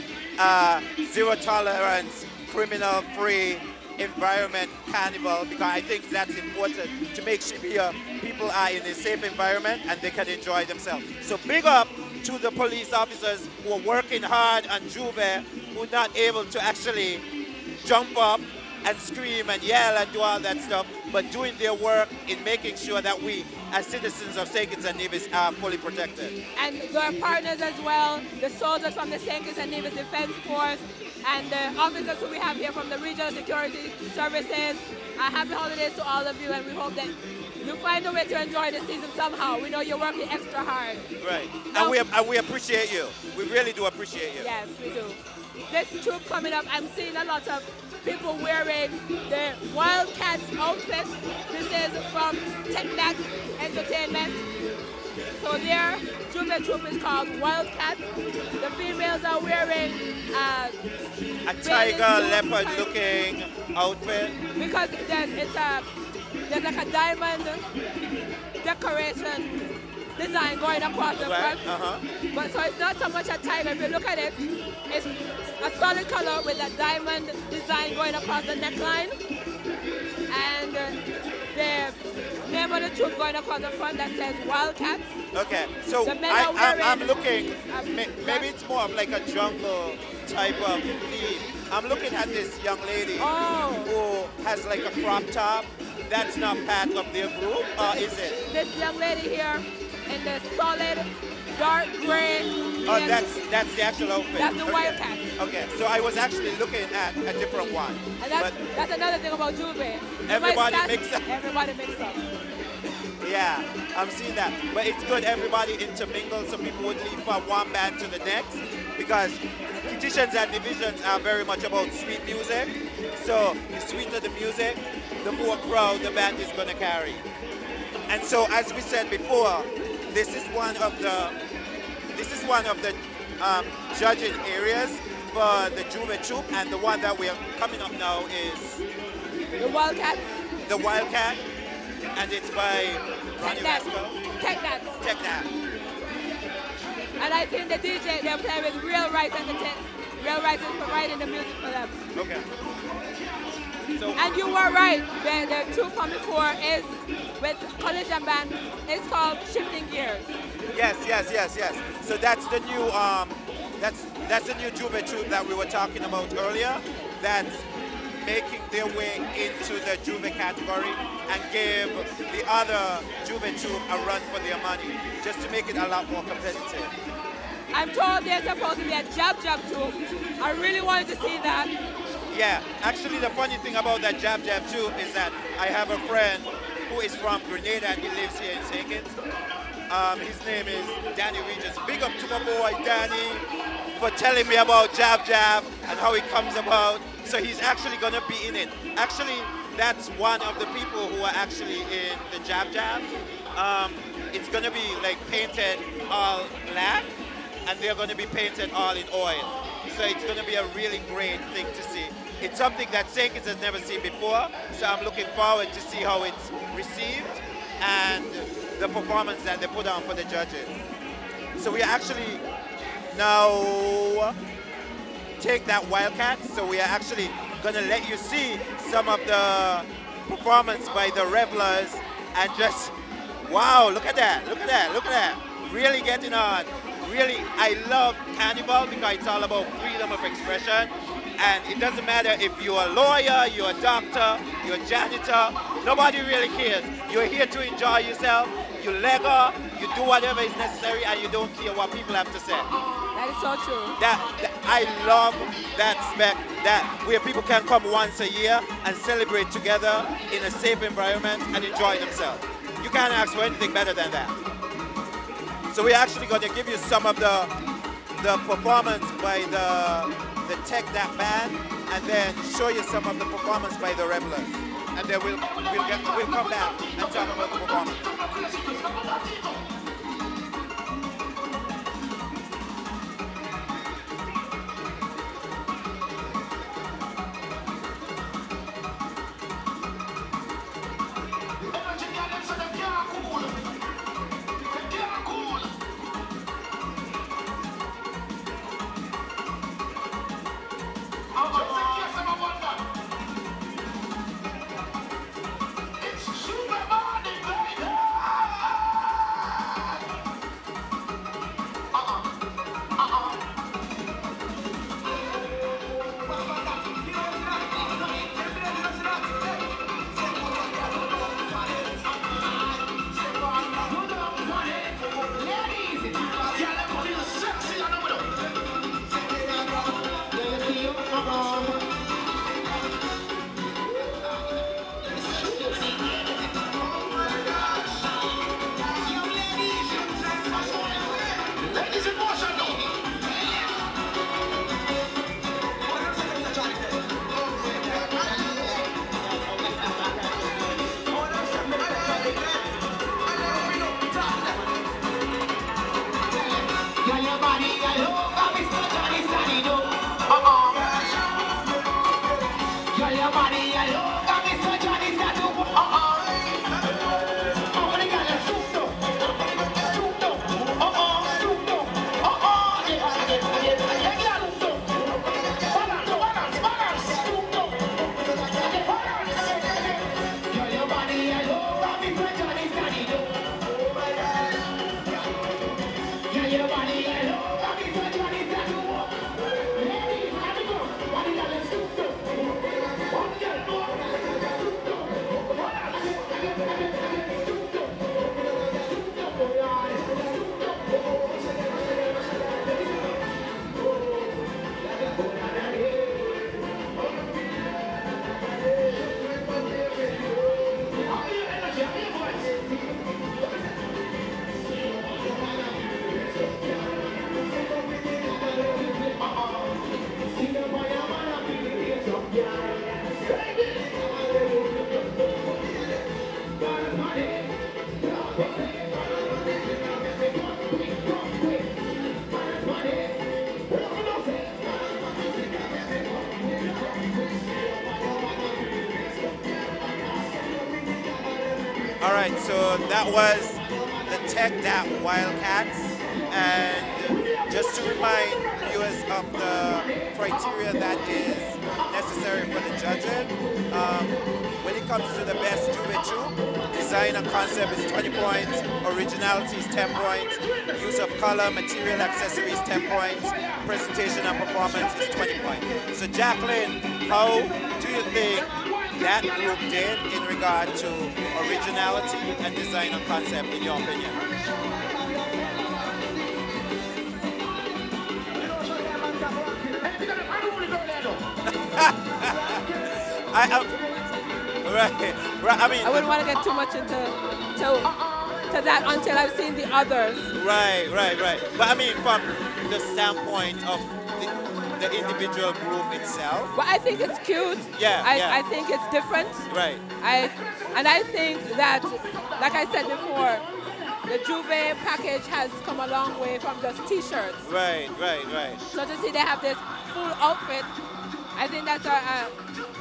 zero tolerance, criminal-free environment carnival, because I think that's important to make sure people are in a safe environment and they can enjoy themselves. So big up to the police officers who are working hard on Juve, who are not able to actually jump up and scream and yell and do all that stuff. but doing their work in making sure that we, as citizens of St. Kitts and Nevis, are fully protected. And their partners as well, the soldiers from the St. Kitts and Nevis Defense Force, and the officers who we have here from the Regional Security Services. Happy holidays to all of you, and we hope that you find a way to enjoy the season somehow. We know you're working extra hard. Right. Now, And we appreciate you. We really do appreciate you. Yes, we do. This troop coming up, I'm seeing a lot of people wearing the Wildcats outfit. This is from Technac Entertainment. So their Juve troop is called Wildcat. The females are wearing a tiger leopard looking outfit. Because there's like a diamond decoration design going across the front. But so it's not so much a tiger. If you look at it, it's a solid color with a diamond design going across the neckline. And the name of the troop going across the front that says Wildcats. Okay, so I'm looking, maybe it's more of like a jungle type of theme. I'm looking at this young lady who has like a crop top. That's not part of their group, or is it? This young lady here in the solid dark gray. Oh, that's the actual outfit. That's the Wildcat. Okay, so I was actually looking at a different one. And that's another thing about Juve. Everybody mixed up. Everybody mixed up. Yeah, I'm seeing that. But it's good everybody intermingled so people would leave from one band to the next, because petitions and divisions are very much about sweet music. So the sweeter the music, the more crowd the band is going to carry. And so, as we said before, this is one of the judging areas for the Juve troop, and the one that we are coming up now is the Wildcat. The Wildcat, and it's by Ronnie Rascal. Technac. And I think the DJ they're playing with Real Right Entertainment. Real Right is providing the music for them. Okay. So, and you were right. The troop coming for is with Collision Band. It's called Shifting Gears. Yes. So that's the new that's the new Juve troop that we were talking about earlier. That's making their way into the Juve category and give the other Juve troop a run for their money, just to make it a lot more competitive. I'm told there's supposed to be a jab troop. I really wanted to see that. Yeah, actually the funny thing about that jab troop is that I have a friend who is from Grenada and he lives here in St. Kitts. His name is Danny Regis. Big up to my boy Danny for telling me about jab and how it comes about. So he's actually gonna be in it. Actually, that's one of the people who are actually in the jab. It's gonna be like painted all black, and they're gonna be painted all in oil. So it's gonna be a really great thing to see. It's something that St. Kitts has never seen before, so I'm looking forward to see how it's received and the performance that they put on for the judges. So we actually now take that Wildcat, so we are actually gonna let you see some of the performance by the revelers, and just, wow, look at that. Really getting on. Really, I love Carnival because it's all about freedom of expression. And it doesn't matter if you're a lawyer, you're a doctor, you're a janitor, nobody really cares. You're here to enjoy yourself, you Lego, you do whatever is necessary, and you don't care what people have to say. That is so true. I love that spec, that where people can come once a year and celebrate together in a safe environment and enjoy themselves. You can't ask for anything better than that. So we're actually going to give you some of the performance by the Technac band, and then show you some of the performance by the revelers, and then we'll come back and talk about the performance. So that was the Tech Dat Wildcats. And just to remind viewers of the criteria that is necessary for the judging, when it comes to the best Juve Troop, design and concept is 20 points, originality is 10 points, use of color, material, accessories 10 points, presentation and performance is 20 points. So Jacqueline, how do you think that group did in regard to originality and design and concept in your opinion? Right. I mean, I wouldn't want to get too much into that until I've seen the others. Right. But I mean, from the standpoint of the individual group itself. Well, I think it's cute. I think it's different. Right. I think that, like I said before, the Juve package has come a long way from just T-shirts. Right. So to see they have this full outfit, I think that's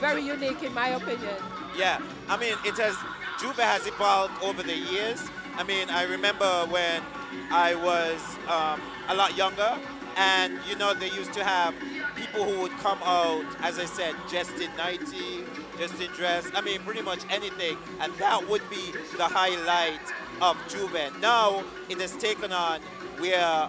very unique in my opinion. Yeah, I mean, Juve has evolved over the years. I mean, I remember when I was a lot younger, and you know, they used to have people who would come out, as I said, just in nightie, just in dress. I mean, pretty much anything, and that would be the highlight of Juve. Now it has taken on where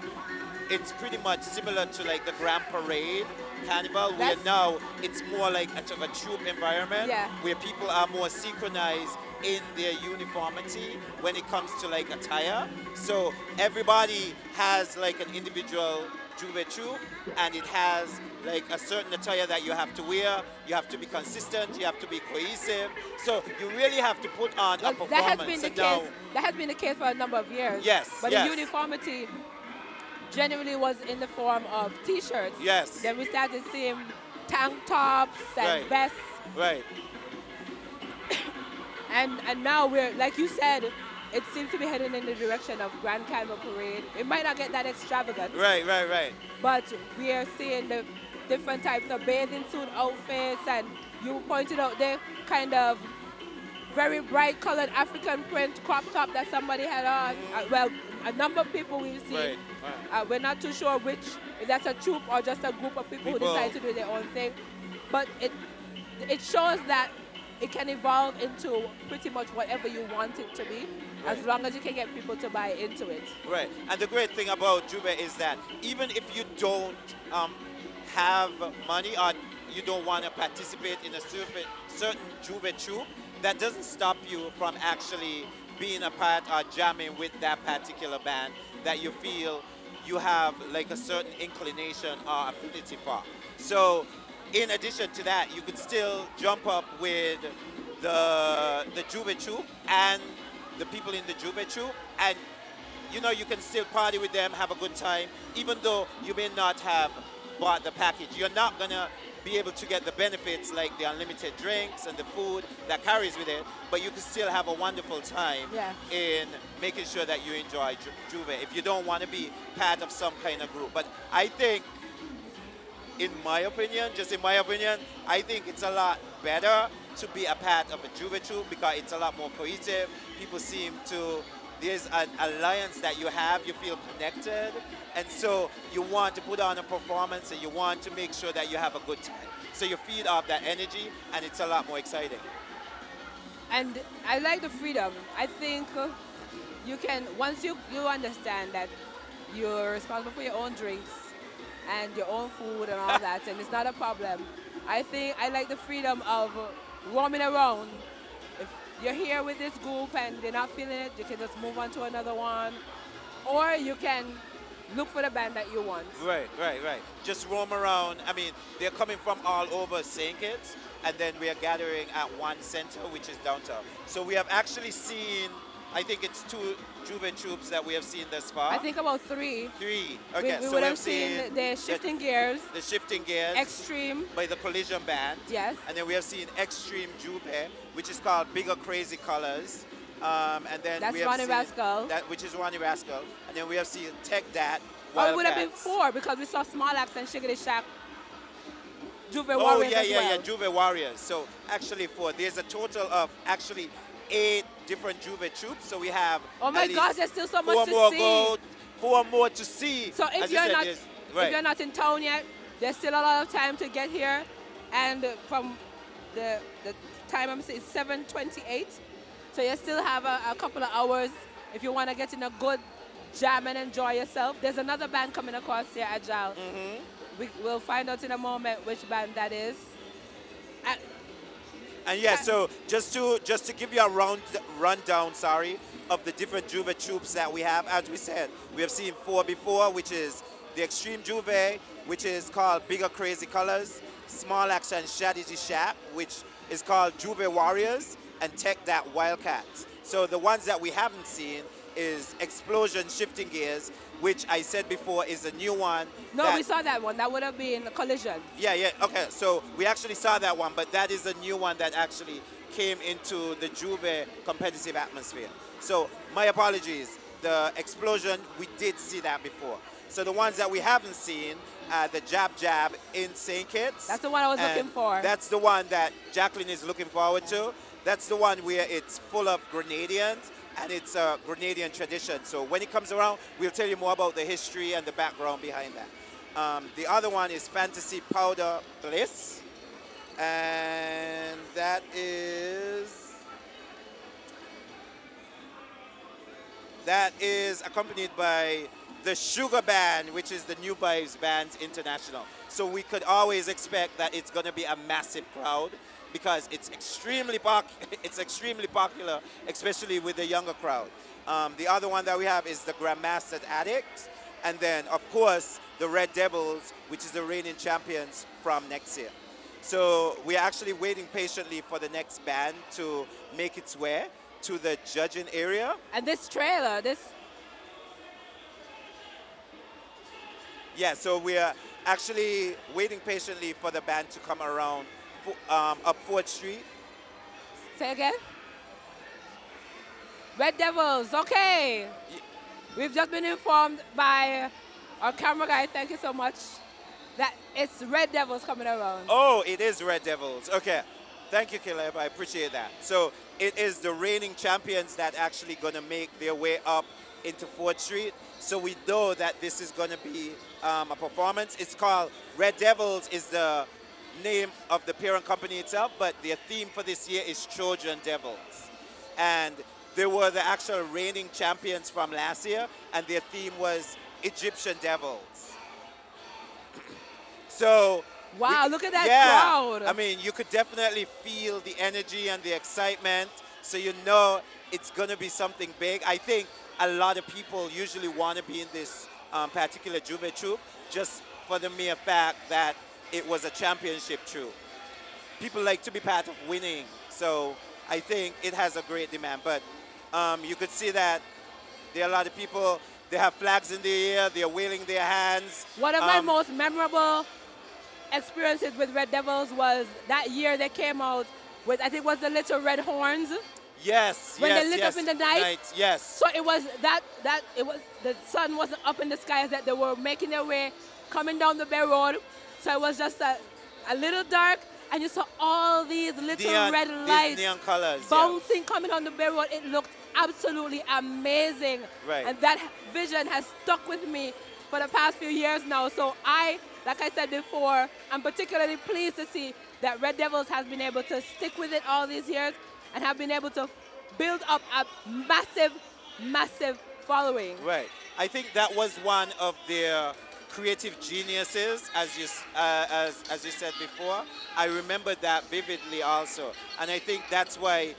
it's pretty much similar to like the Grand Parade Carnival, where now it's more like a troop environment, where people are more synchronized in their uniformity when it comes to like attire. So everybody has like an individual Juve troop, and it has like a certain attire that you have to wear. You have to be consistent, you have to be cohesive. So you really have to put on a performance. That has been the case for a number of years. Yes. But the uniformity generally was in the form of T-shirts. Yes. Then we started seeing tank tops and vests. Right. and now we're, like you said, it seems to be heading in the direction of Grand Carnival Parade. It might not get that extravagant. Right. But we are seeing the different types of bathing suit outfits, and you pointed out the kind of very bright colored African print crop top that somebody had on. Well, a number of people we've seen. Right. We're not too sure if that's a troop or just a group of people who decide to do their own thing. But it shows that it can evolve into pretty much whatever you want it to be, as long as you can get people to buy into it. Right. And the great thing about Juve is that even if you don't have money or you don't want to participate in a certain Juve troop, that doesn't stop you from actually being a part or jamming with that particular band that you feel you have like a certain inclination or affinity for. So in addition to that, you could still jump up with the Juve troop and the people in the Juve troop, and you know, you can still party with them, have a good time, even though you may not have bought the package. You're not gonna be able to get the benefits like the unlimited drinks and the food that carries with it, but you can still have a wonderful time in making sure that you enjoy Juve if you don't want to be part of some kind of group. But I think, in my opinion, I think it's a lot better to be a part of a Juve troop because it's a lot more cohesive. People seem to, there's an alliance that you have, you feel connected, and so you want to put on a performance and you want to make sure that you have a good time. So you feed off that energy and it's a lot more exciting. And I like the freedom. I think you can, once you understand that you're responsible for your own drinks and your own food and all that, and it's not a problem. I think I like the freedom of roaming around. If you're here with this group and they're not feeling it, you can just move on to another one. Or you can look for the band that you want. Right. Just roam around. I mean, they're coming from all over St. Kitts, and then we are gathering at one center, which is downtown. So we have actually seen, I think it's 2 Juve troops that we have seen thus far. I think about 3. 3. Okay, we would have seen the Shifting Gears. The Shifting Gears. Extreme. By the Collision Band. Yes. And then we have seen Extreme Juve, which is called Bigger Crazy Colors. And then that's we have Ronnie Rascal. Which is Ronnie Rascal. And then we have seen Tech Dat. Oh, it would have been 4 because we saw Small Axe and Shiggity Shack. Juve Warriors as well. Yeah, Juve Warriors. So actually 4. There's a total of actually 8 different Juve troops. So we have Oh my at least gosh, there's still so much 4 to more see. 4 more to see. So if As you you're said, not there's- if right. you're not in town yet, there's still a lot of time to get here. And from the time I'm saying 7:28, so you still have a couple of hours if you want to get in a good jam and enjoy yourself. There's another band coming across here, Agile. We'll find out in a moment which band that is. And yeah, so just to give you a rundown, of the different Juve troops that we have. As we said, we have seen 4 before, which is the Extreme Juve, which is called Bigger Crazy Colors, Small Action Strategy Shack, which is called Juve Warriors, and Tech That Wildcats. So the ones that we haven't seen is Explosion Shifting Gears, which I said before is a new one. No, we saw that one. That would have been Collision. Yeah, okay. So we actually saw that one, but that is a new one that actually came into the Juve competitive atmosphere. So my apologies. The Explosion, we did see that before. So the ones that we haven't seen, the Jab in St. Kitts. That's the one I was looking for. That's the one that Jacqueline is looking forward to. That's the one where it's full of Grenadians, and it's a Grenadian tradition. So when it comes around, we'll tell you more about the history and the background behind that. The other one is Fantasy Powder Bliss, and that is accompanied by the Sugar Band, which is the New Vibes Band International. So we could always expect that it's going to be a massive crowd because it's extremely popular, especially with the younger crowd. The other one that we have is the Grandmastered Addicts, and then of course the Red Devils, which is the reigning champions from next year. So we are actually waiting patiently for the next band to make its way to the judging area. And this trailer, Yeah, so we are actually waiting patiently for the band to come around up 4th Street. Say again? Red Devils, okay. We've just been informed by our camera guy, thank you so much, that it's Red Devils coming around. Oh, it is Red Devils. Okay. Thank you, Caleb. I appreciate that. So it is the reigning champions that actually going to make their way up into 4th Street. So we know that this is going to be a performance. It's called Red Devils is the name of the parent company itself, but their theme for this year is Trojan Devils. And they were the actual reigning champions from last year, and their theme was Egyptian Devils. So wow, look at that crowd. I mean, you could definitely feel the energy and the excitement, so you know it's going to be something big. I think a lot of people usually want to be in this particular Juve troop just for the mere fact that it was a championship troop. People like to be part of winning, so I think it has a great demand. But you could see that there are a lot of people, they have flags in the air, they're waving their hands. One of my most memorable experiences with Red Devils was that year they came out with, I think it was the Little Red Horns. Yes, when yes, they lit yes. up in the night. Yes. So it was the sun wasn't up in the skies, that they were making their way, coming down the Bay Road. So it was just a little dark, and you saw all these little red lights neon colors, bouncing, coming on the Bay Road. It looked absolutely amazing. Right. And that vision has stuck with me for the past few years now. So like I said before, I'm particularly pleased to see that Red Devils has been able to stick with it all these years and have been able to build up a massive, massive following. Right. I think that was one of their creative geniuses, as you said before. I remember that vividly also. And I think that's why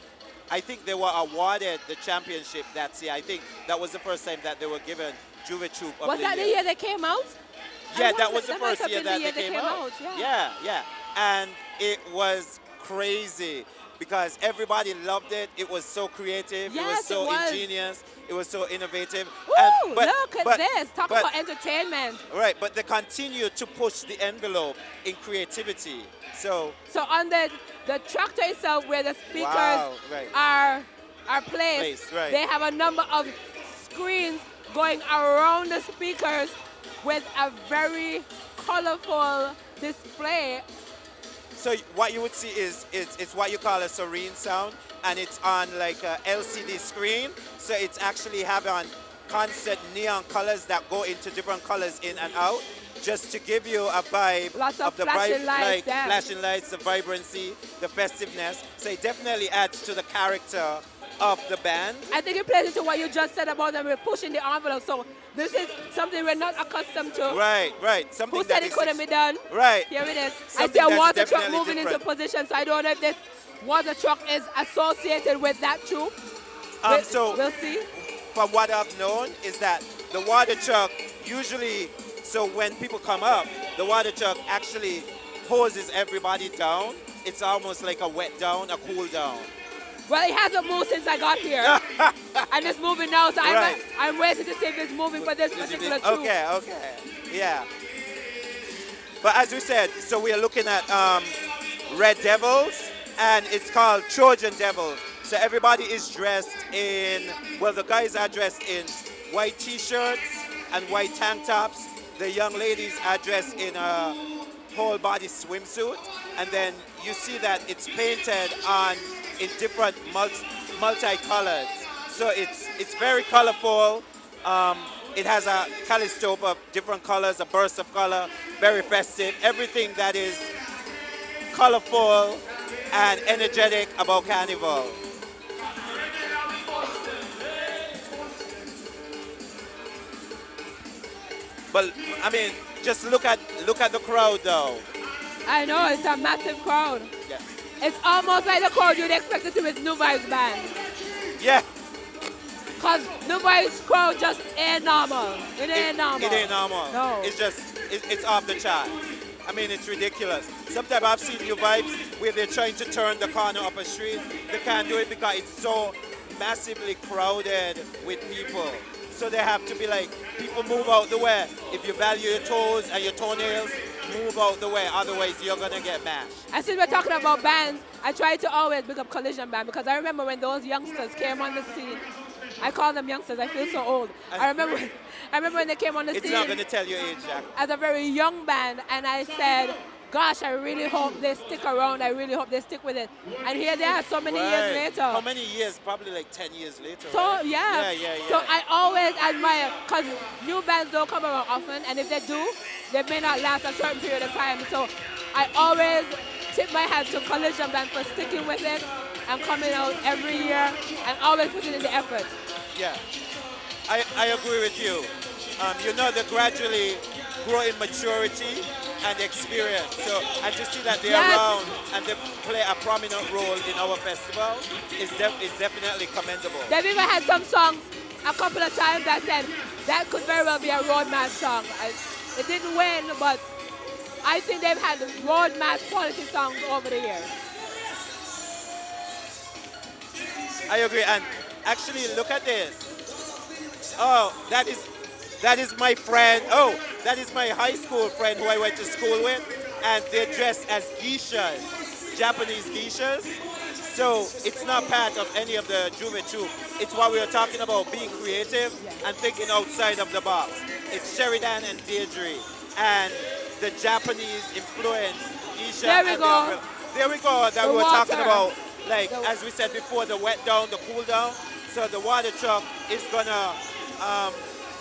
I think they were awarded the championship that year. I think that was the first time that they were given Juve Troop of the Year. Was that the year they came out? Yeah, that was the first year that they came out. Yeah. And it was crazy because everybody loved it. It was so creative. Yes, it was so it was. ingenious. It was so innovative. Ooh, look at this. Talk about entertainment. Right, but they continue to push the envelope in creativity. So on the tractor itself, where the speakers right. are placed, right. they have a number of screens going around the speakers with a very colorful display. So what you would see is it's what you call a serene sound. and it's on like a LCD screen. So it's actually having constant neon colors that go into different colors in and out, just to give you a vibe Lots of the flashing lights, yeah. flashing lights, the vibrancy, the festiveness. So it definitely adds to the character of the band. I think it plays into what you just said about them. We're pushing the envelope. So this is something we're not accustomed to. Right. Something Who said that it couldn't be done? Right. Here it is. I Something see a that's water truck definitely moving into different. position, so I don't know if this water truck is associated with that troop. So We'll see. from what I've known is that the water truck usually, so when people come up, the water truck actually hoses everybody down. It's almost like a wet down, a cool down. Well, it hasn't moved since I got here. And it's moving now, so Right. I'm waiting to see if it's moving for this particular troop. Okay, yeah. But as we said, so we are looking at Red Devils, and it's called Trojan Devils. So everybody is dressed in, well, the guys are dressed in white t-shirts and white tank tops. The young ladies are dressed in a whole body swimsuit. And then you see that it's painted on in different multi-colors. So it's very colorful. It has a kaleidoscope of different colors, a burst of color, very festive. Everything that is colorful and energetic about Carnival. But I mean, just look at the crowd though. I know, it's a massive crowd. Yeah. It's almost like the crowd you'd expect to see with New Vibes Band. Yeah. Because New Vibes crowd just ain't normal. It ain't normal. It ain't normal. No. It's just, it's off the chart. I mean, it's ridiculous. Sometimes I've seen New Vibes where they're trying to turn the corner up a street. They can't do it because it's so massively crowded with people. So they have to be like, people move out the way. If you value your toes and your toenails, move out the way. Otherwise, you're going to get mashed. And since we're talking about bands, I try to always pick up Collision Band because I remember when those youngsters came on the scene. I call them youngsters, I feel so old. I remember when they came on the scene. It's not going to tell your age, Jack. As a very young band, and I said, gosh, I really hope they stick around. I really hope they stick with it. And here they are so many years later. How many years? Probably like 10 years later. So, right? yeah. Yeah. So I always admire, because new bands don't come around often, and if they do, they may not last a certain period of time. So I always tip my hat to Collision Band for sticking with it and coming out every year and always putting in the effort. Yeah, I agree with you. You know, they gradually grow in maturity and experience. So, and to see that they're around and they play a prominent role in our festival is definitely commendable. They've even had some songs a couple of times that said that could very well be a roadman song. It didn't win, but I think they've had roadman quality songs over the years. I agree, and actually look at this. Oh, that is my friend. Oh, that is my high school friend who I went to school with, and they're dressed as geishas, Japanese geishas. So it's not part of any of the Juve troupe. It's what we were talking about, being creative and thinking outside of the box. It's Sheridan and Deirdre, and the Japanese influence geisha. There we go. There we go. That The we were water. talking about. Like, as we said before, the wet down, the cool down. So the water truck is gonna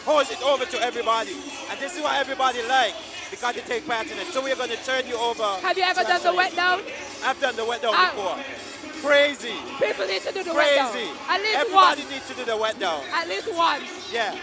hose it over to everybody. And this is what everybody likes because they take part in it. So we're gonna turn you over. Have you ever done the wet down? I've done the wet down before. Crazy. People need to do the wet down. Crazy. At least Everybody once. needs to do the wet down. At least once. Yeah.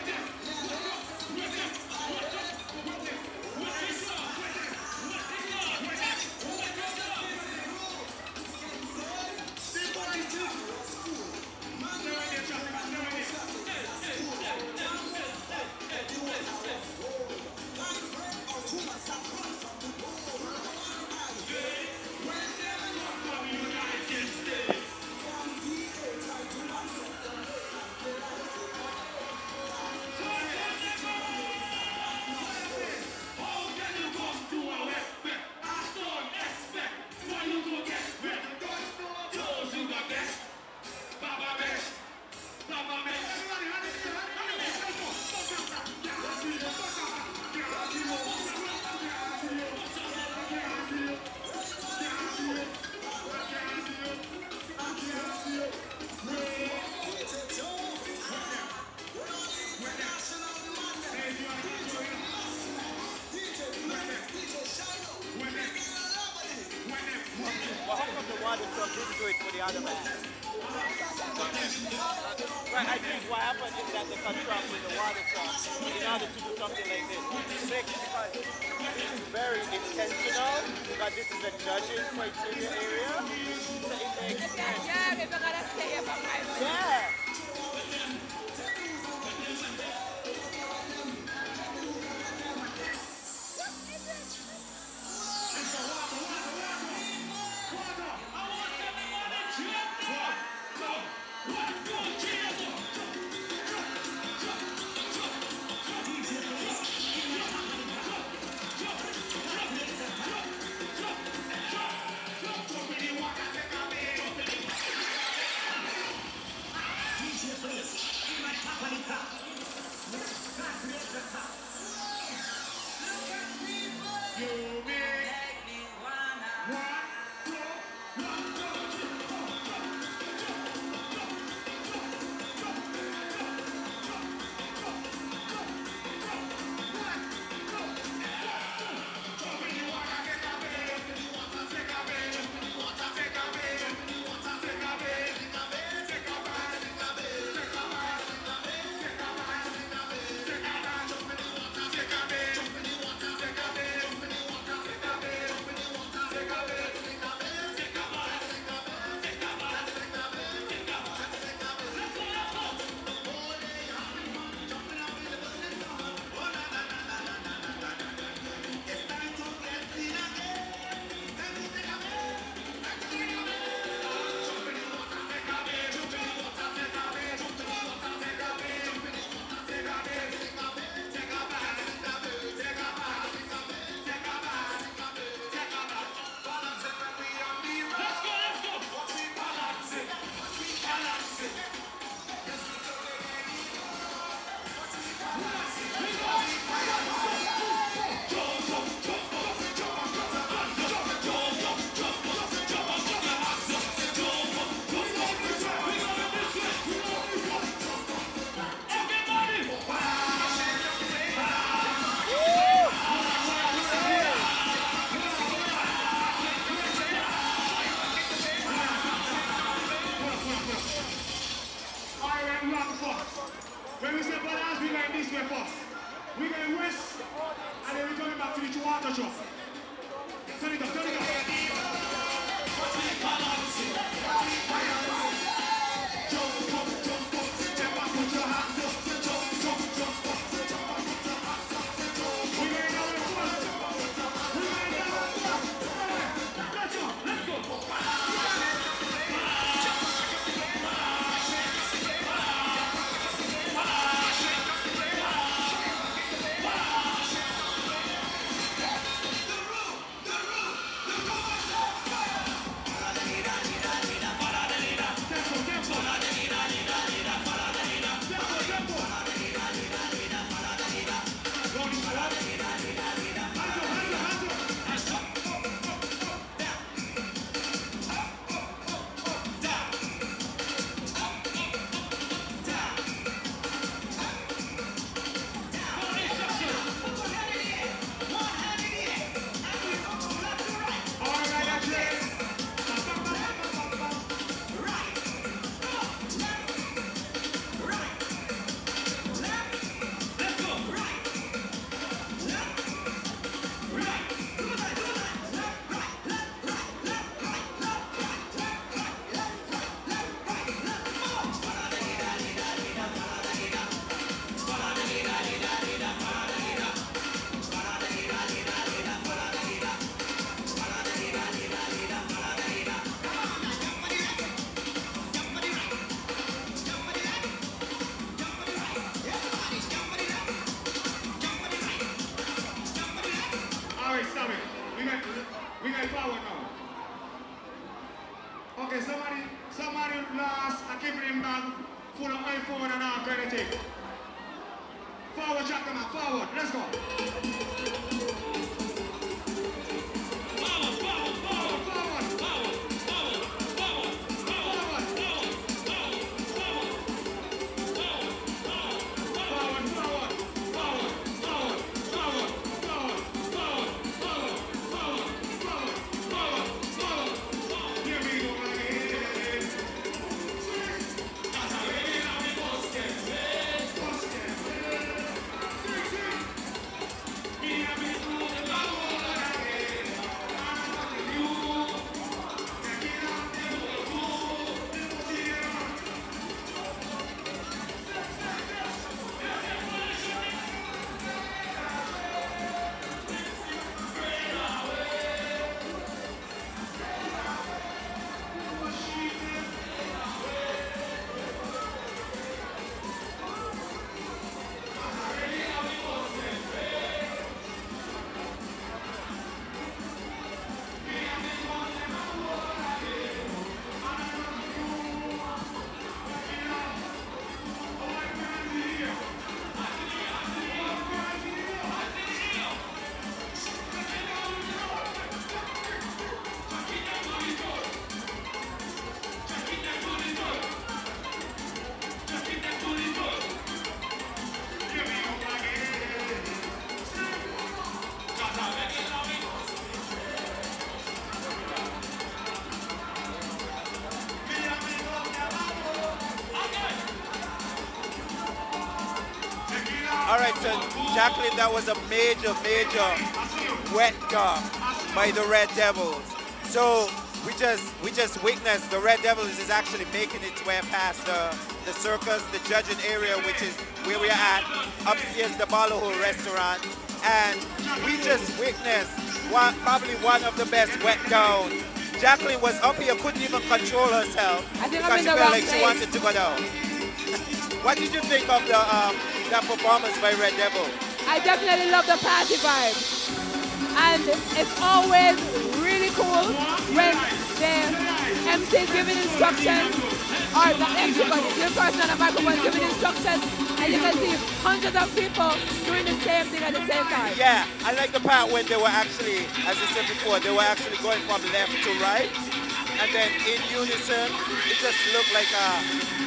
water truck didn't do it for the other man. Right, I think what happened is that they contract with the water truck in order to do something like this. Because this is very intentional, because this is a judging criteria area. So it makes sense. Yeah, if you're gonna stay here for 5 minutes. Yeah. When we say balance, we going this way first. We going west, and then we coming back to the water truck. Turn it up, turn it up. We going forward now. Okay, somebody lost a Kipling bag full of iPhone and all kind of thing. Forward, Jack, come on, forward, let's go. Forward, forward, forward, forward, forward, forward, forward, forward, forward, forward, forward. Here we go. All right, so Jacqueline, that was a major, major wet dog by the Red Devils. So we just witnessed the Red Devils is actually making its way past the circus, the judging area, which is where we are at, upstairs the Balloho restaurant. And we just witnessed probably one of the best wet down. Jacqueline was up here, couldn't even control herself I think because I'm in she the felt wrong like she place. wanted to go down. What did you think of that performance by Red Devil? I definitely love the party vibe. And it's always really cool when the MC is giving instructions, or the MC, but the person on the microphone is giving instructions, and you can see hundreds of people doing the same thing at the same time. Yeah, I like the part when they were actually, as I said before, they were actually going from left to right. And then in unison, it just looked like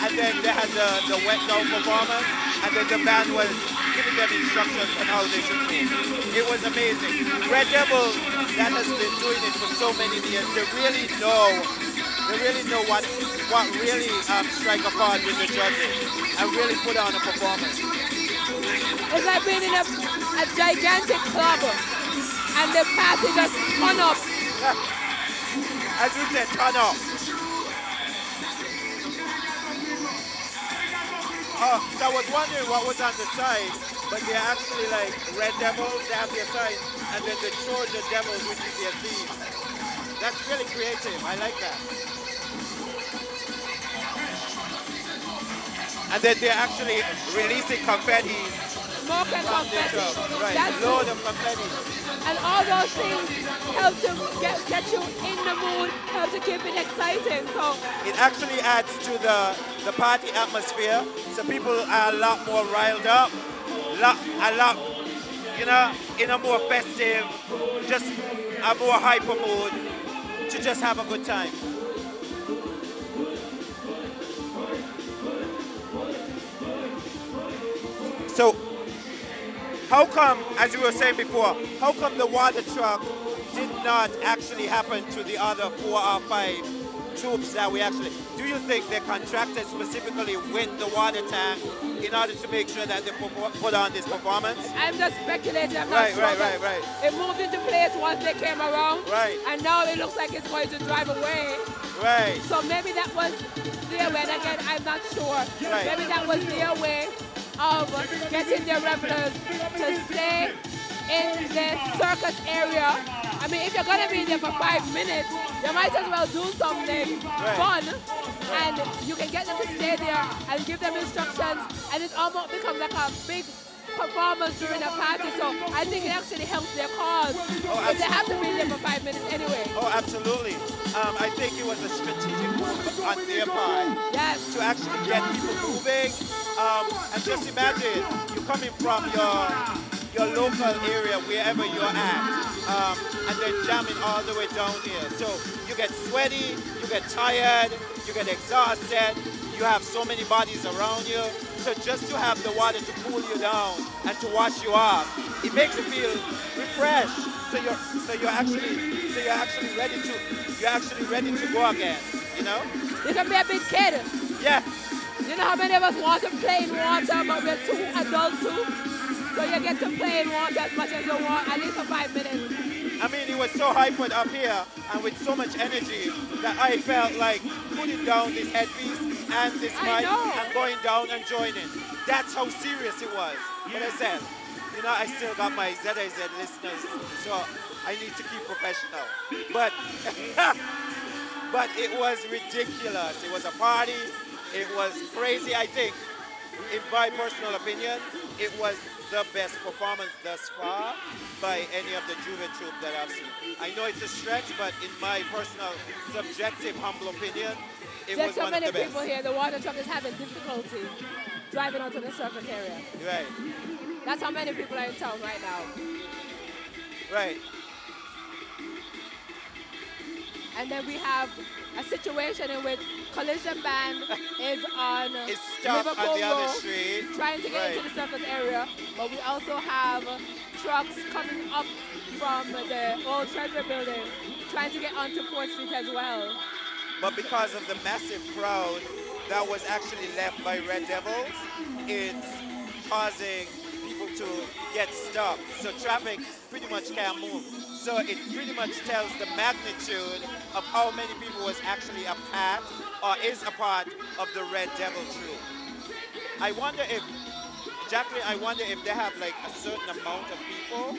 and then they had the wet down performance, and then the band was giving them instructions on how they should move. It was amazing. Red Devil, that has been doing it for so many years. They really know what really strike a chord with the judges and really put on a performance. It's like being in a gigantic club, and the party just turn up. As we said, turn up. So I was wondering what was on the side, but they're actually like Red Devils, they have their side, and then the Georgia Devils, which is their theme. That's really creative, I like that. And then they're actually releasing confetti Smoke and from their confetti. truck. Right, That's load of confetti. And all those things help to get you in the mood, help to keep it exciting. So It actually adds to the party atmosphere, so people are a lot more riled up, a lot, you know, in a more festive, just a more hyper mood to just have a good time. So, how come, as you were saying before, how come the water truck did not actually happen to the other 4 or 5 troops that we actually, do you think they contracted specifically with the water tank in order to make sure that they put on this performance? I'm just speculating. I'm not sure. Right. It moved into place once they came around. Right. And now it looks like it's going to drive away. Right. So maybe that was their way. And again, I'm not sure. Right. Maybe that was their way of getting their revelers to stay in the circus area. I mean, if you're going to be there for 5 minutes, you might as well do something fun, and you can get them to stay there and give them instructions, and it almost becomes like a big performance during a party. So I think it actually helps their cause, because they have to be there for 5 minutes anyway. Oh, absolutely. I think it was a strategic move on their part to actually get people moving. And just imagine you coming from your local area, wherever you're at, and then jamming all the way down here. So you get sweaty, you get tired, you get exhausted, you have so many bodies around you. So just to have the water to cool you down and to wash you off, it makes you feel refreshed. So you're actually ready to go again, you know? You can be a big kid. Yeah. You know how many of us want to play in water, but we're too adult too? So you get to play in water as much as you want, at least for 5 minutes. I mean, it was so hyped up here and with so much energy that I felt like putting down this headpiece and this mic and going down and joining. That's how serious it was. But I said, you know, I still got my ZIZ listeners, so I need to keep professional. But, but it was ridiculous. It was a party. It was crazy. I think, in my personal opinion, it was the best performance thus far by any of the Juve troupe that I've seen. I know it's a stretch, but in my personal, subjective, humble opinion, it was one of the best. There's so many people here. The water truck is having difficulty driving onto the circus area. Right. That's how many people are in town right now. Right. And then we have a situation in which Collision Band is on stuck on the other Road, street, trying to get into the circus area. But we also have trucks coming up from the old Treasury building, trying to get onto 4th Street as well. But because of the massive crowd that was actually left by Red Devils, it's causing people to get stopped. So traffic pretty much can't move. So it pretty much tells the magnitude of how many people was actually a part or is a part of the Red Devil Troop. I wonder if, Jacqueline, I wonder if they have like a certain amount of people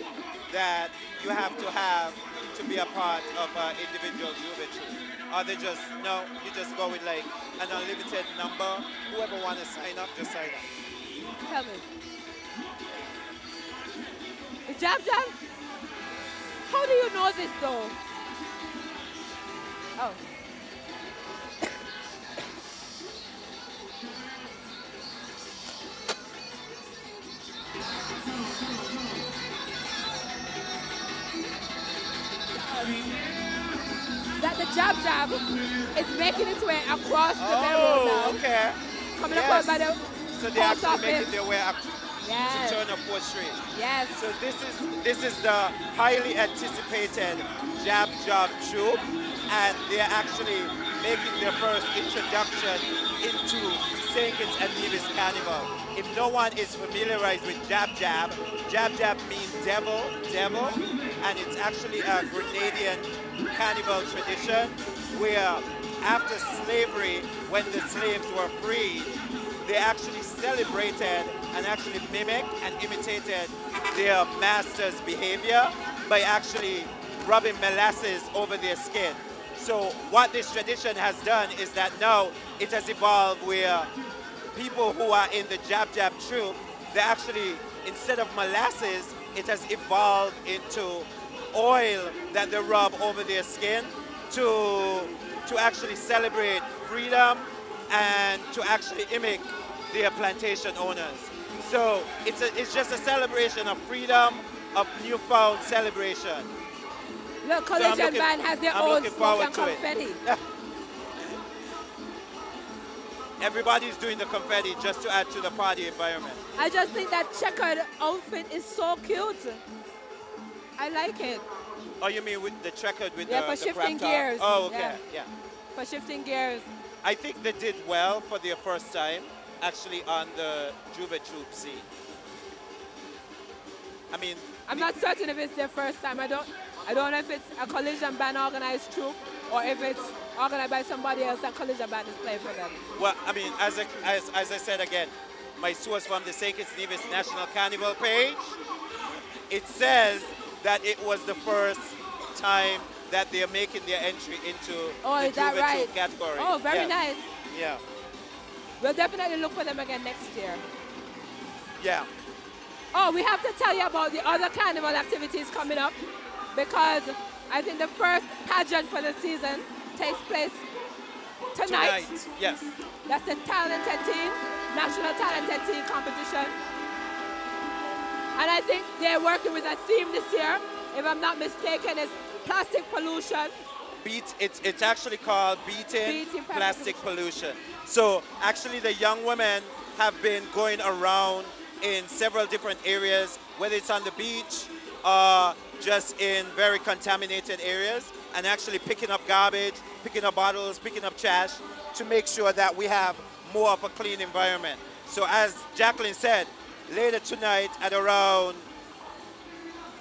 that you have to be a part of an individual Juve troop. Or they just, no, you just go with like an unlimited number. Whoever want to sign up, just sign up. Tell me. Jab Jab? How do you know this though? Oh. That the Jab Jab is making its way across the main road now. Okay. Coming across by the so they're post actually making office. their way up Yes. to turn up 4th Street. Yes. So this is the highly anticipated Jab Jab Troop, and they're actually making their first introduction into St. Kitts and Nevis Carnival. If no one is familiarized with Jab Jab, Jab Jab means devil, and it's actually a Grenadian carnival tradition where after slavery, when the slaves were freed, they actually celebrated and actually mimicked and imitated their master's behavior by actually rubbing molasses over their skin. So what this tradition has done is that now it has evolved where people who are in the Jab Jab Troop, they actually, instead of molasses, it has evolved into oil that they rub over their skin to actually celebrate freedom and to actually mimic their plantation owners. So it's just a celebration of freedom, of newfound celebration. Look, Collision Band has their own smoke and confetti. Everybody's doing the confetti just to add to the party environment. I just think that checkered outfit is so cute. I like it. Oh, you mean with the checkered with yeah, the for shifting crop top? gears. Oh, okay, yeah. For shifting gears. I think they did well for their first time, actually, on the Juve Troop scene. I mean, I'm not certain if it's their first time. I don't know if it's a Collision Band organized troop or if it's organized by somebody else that Collision Band is playing for them. Well, I mean, as I said again, my source from the St. Kitts Nevis National Carnival page, it says that it was the first time that they're making their entry into the Juve Troop category. Oh, very nice. Yeah. We'll definitely look for them again next year. Yeah. Oh, we have to tell you about the other carnival activities coming up because I think the first pageant for the season takes place tonight. Yes. That's the Talented Teen, National Talented Teen competition. And I think they're working with a theme this year, if I'm not mistaken, it's plastic pollution. It's actually called Beating Plastic Pollution. So actually the young women have been going around in several different areas, whether it's on the beach or just in very contaminated areas, and actually picking up garbage, picking up bottles, picking up trash to make sure that we have more of a clean environment. So as Jacqueline said, later tonight at around,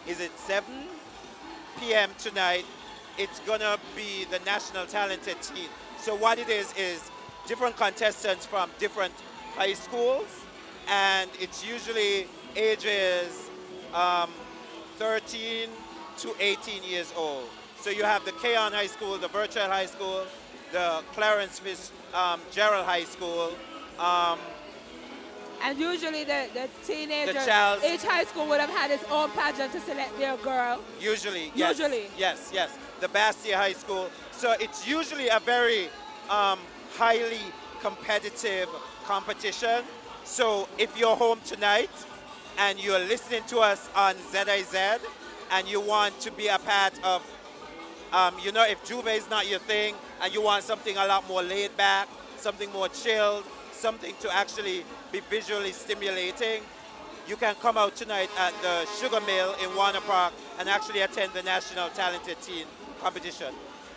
is it 7 p.m. tonight, it's gonna be the National Talented Teen. So what it is different contestants from different high schools, and it's usually ages 13 to 18 years old. So you have the Keon High School, the Virtual High School, the Clarence Fitzgerald High School. And usually the teenager, each high school would have had its own pageant to select their girl. Usually, yes. Yes. The Bastia High School. So it's usually a very highly competitive competition. So if you're home tonight and you're listening to us on ZIZ and you want to be a part of, you know, if Juve is not your thing and you want something a lot more laid back, something more chilled, something to actually be visually stimulating, you can come out tonight at the Sugar Mill in Warner Park and actually attend the National Talented Teen competition.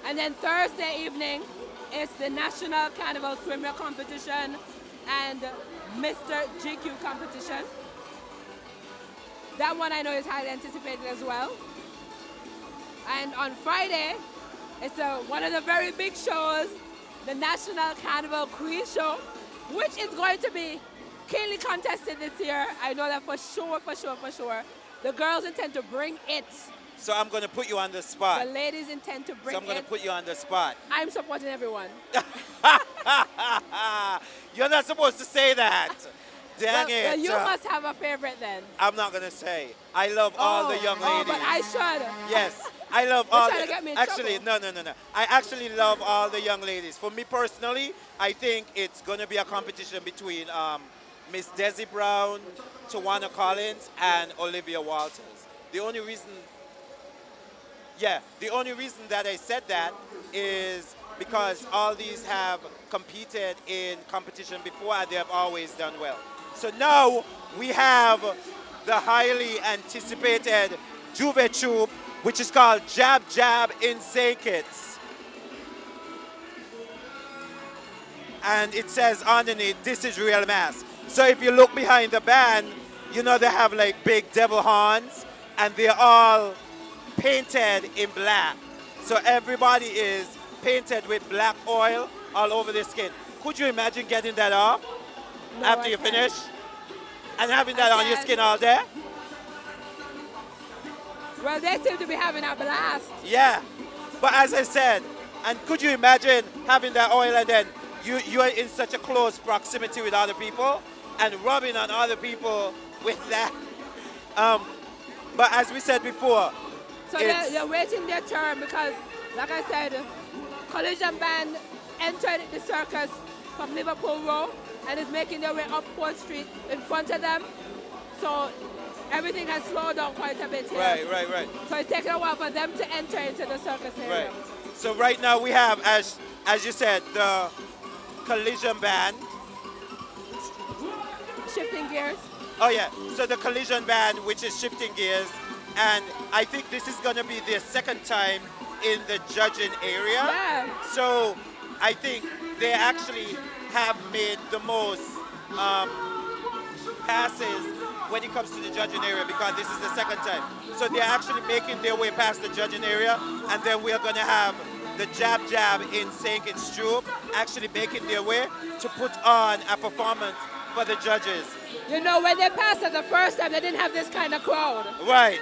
And then Thursday evening is the National Carnival Swimwear competition and Mr. GQ competition. That one I know is highly anticipated as well. And on Friday, it's one of the very big shows, the National Carnival Queen Show, which is going to be keenly contested this year. I know that for sure, for sure, for sure. The girls intend to bring it. So I'm going to put you on the spot. The ladies intend to bring it. So I'm going to put you on the spot. I'm supporting everyone. You're not supposed to say that. Dang it. Well, you must have a favorite then. I'm not going to say. I love all the young ladies. Oh, but I should. Yes. I love all trying to get me in actually, trouble. no. I actually love all the young ladies. For me personally, I think it's going to be a competition between Miss Desi Brown, Tawana Collins, and Olivia Walters. The only reason that I said that is because all these have competed in competition before and they have always done well. So now we have the highly anticipated Juve Troop, which is called Jab Jab in St. Kitts. And it says underneath, this is real mass. So if you look behind the band, you know they have like big devil horns and they're all painted in black. So everybody is painted with black oil all over their skin. Could you imagine getting that off after you finish? And having that on your skin all day? Well, they seem to be having a blast. Yeah, but as I said, and could you imagine having that oil and then you are in such a close proximity with other people and rubbing on other people with that. But as we said before, so they're waiting their turn because, like I said, Collision Band entered the circus from Liverpool Road and is making their way up 4th Street in front of them. So everything has slowed down quite a bit here. Right. So it's taking a while for them to enter into the circus area. Right. So right now we have, as you said, the Collision Band. Shifting gears. Oh yeah, so the Collision Band, which is shifting gears, and I think this is going to be their second time in the judging area. Yeah. So I think they actually have made the most passes when it comes to the judging area because this is the second time. So they're actually making their way past the judging area, and then we're going to have the Jab Jab in St. Kitts Troop actually making their way to put on a performance for the judges. You know, when they passed it the first time, they didn't have this kind of crowd. Right.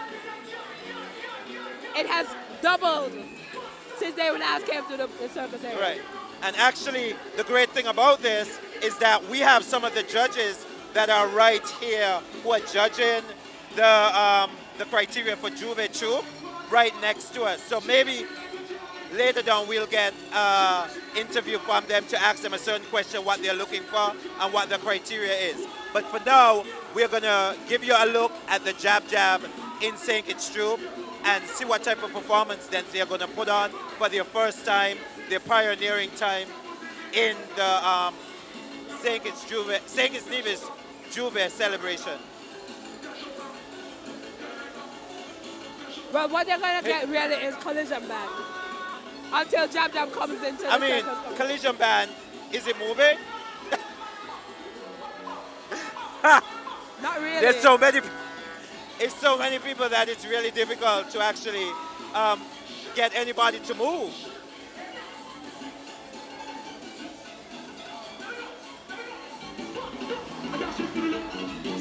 It has doubled since they last came to the circus area. Right. And actually, the great thing about this is that we have some of the judges that are right here who are judging the criteria for Juve Troop right next to us. So maybe later down we'll get an interview from them to ask them a certain question, what they're looking for and what the criteria is. But for now, we're going to give you a look at the Jab Jab in St. Kitts Troop and see what type of performance then they're going to put on for their first time, their pioneering time in the St. Kitts Nevis Juve celebration. Well, what they're going to get really is Collision Band. Until Jab Jab comes into the circus. Collision Band, is it moving? Not really. It's so many people that it's really difficult to actually get anybody to move.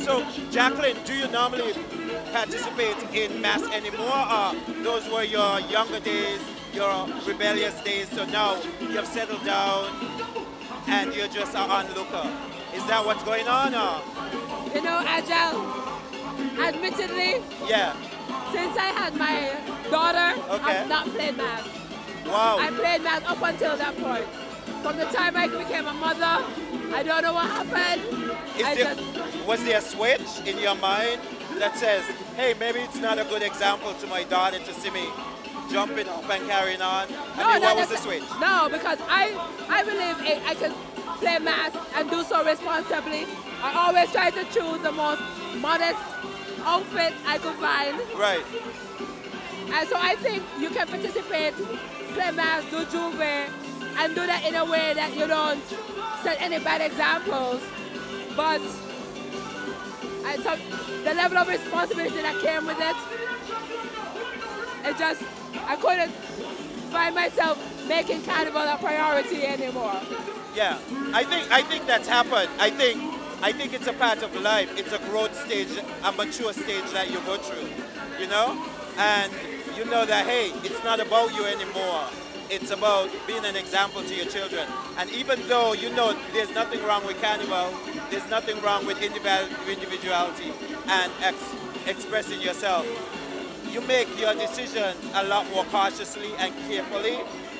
So, Jacqueline, do you normally participate in mass anymore, or those were your younger days, your rebellious days, so now you have settled down and you're just an onlooker? Is that what's going on, or? You know, Agile, admittedly, yeah. Since I had my daughter, I've not played mass. Wow. I played mass up until that point. From the time I became a mother, I don't know what happened. Was there a switch in your mind that says, hey, maybe it's not a good example to my daughter to see me jumping up and carrying on? What was the switch? No, because I believe I can play mass and do so responsibly. I always try to choose the most modest outfit I could find. Right. And so I think you can participate, play mass, do Juve, and do that in a way that you don't set any bad examples. But And so the level of responsibility that came with it, I couldn't find myself making Carnival a priority anymore. Yeah, I think that's happened. I think it's a part of life. It's a growth stage, a mature stage that you go through, you know? And you know that, hey, it's not about you anymore. It's about being an example to your children. And even though you know there's nothing wrong with Carnival, there's nothing wrong with individuality and expressing yourself, you make your decisions a lot more cautiously and carefully,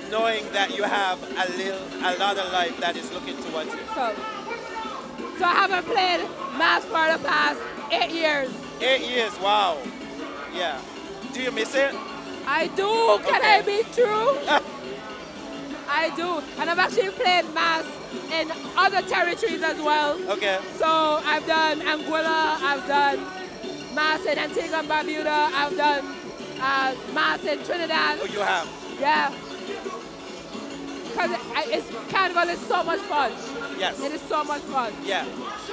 knowing that you have a lot of life that is looking towards you. So I haven't played mass for the past 8 years. 8 years, wow. Yeah. Do you miss it? I do. Can I be true? I do. And I've actually played mass in other territories as well. Okay. So I've done Anguilla, I've done mass in Antigua and Barbuda, I've done mass in Trinidad. Oh, you have? Yeah. Because Carnival is so much fun. Yes. It is so much fun. Yeah.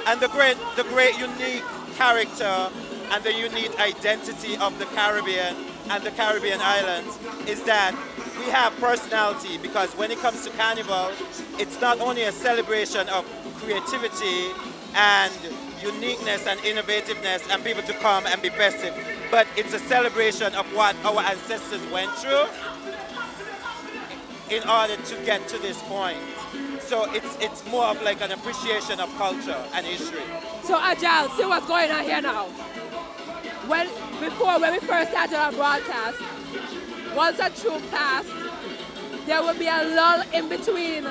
And the great unique character and the unique identity of the Caribbean and the Caribbean islands is that we have personality, because when it comes to Carnival, it's not only a celebration of creativity and uniqueness and innovativeness and people to come and be festive, but it's a celebration of what our ancestors went through in order to get to this point. So it's more of like an appreciation of culture and history. So Agile, see what's going on here now. When we first started our broadcast, once a troop passed, there would be a lull in between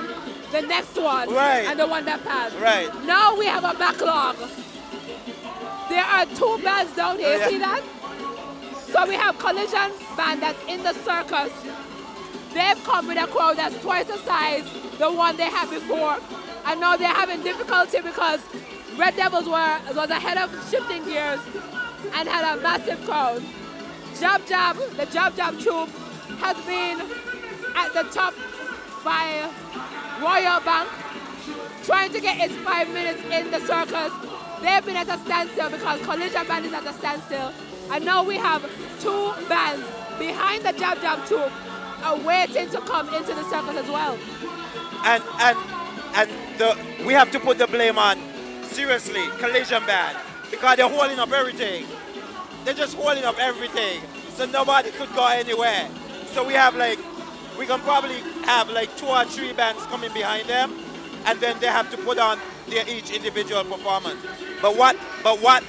the next one and the one that passed. Right. Now we have a backlog. There are 2 bands down here, see that? So we have Collision Band that's in the circus. They've come with a crowd that's twice the size the one they had before. And now they're having difficulty because Red Devils was ahead of shifting gears and had a massive crowd. Jab Jab, the Jab Jab troupe, has been at the top by Royal Bank, trying to get its 5 minutes in the circus. They've been at a standstill because Collision Band is at a standstill. And now we have 2 bands behind the Jab Jab troupe are waiting to come into the circus as well. And we have to put the blame on, seriously, Collision Band, because they're holding up everything. They're just holding up everything, so nobody could go anywhere. So we can probably have like 2 or 3 bands coming behind them, and then they have to put on their each individual performance. But what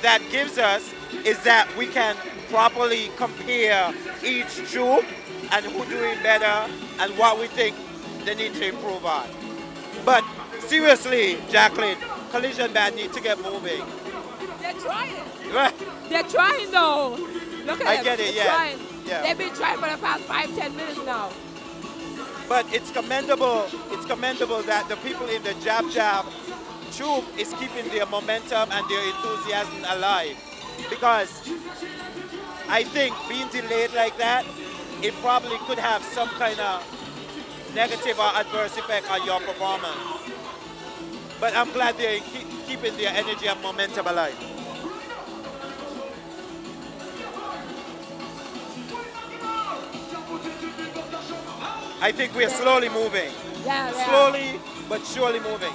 that gives us is that we can properly compare each troupe and who's doing better and what we think they need to improve on. But seriously, Jacqueline, Collision Band need to get moving. They're trying. Right. They're trying though. Look at them. I get it, They're yeah. trying. Yeah. They've been trying for the past 5-10 minutes now. But it's commendable that the people in the Jab Jab troupe is keeping their momentum and their enthusiasm alive. Because I think being delayed like that, it probably could have some kind of negative or adverse effect on your performance. But I'm glad they're keeping their energy and momentum alive. I think we're slowly moving. Yeah. Slowly but surely moving.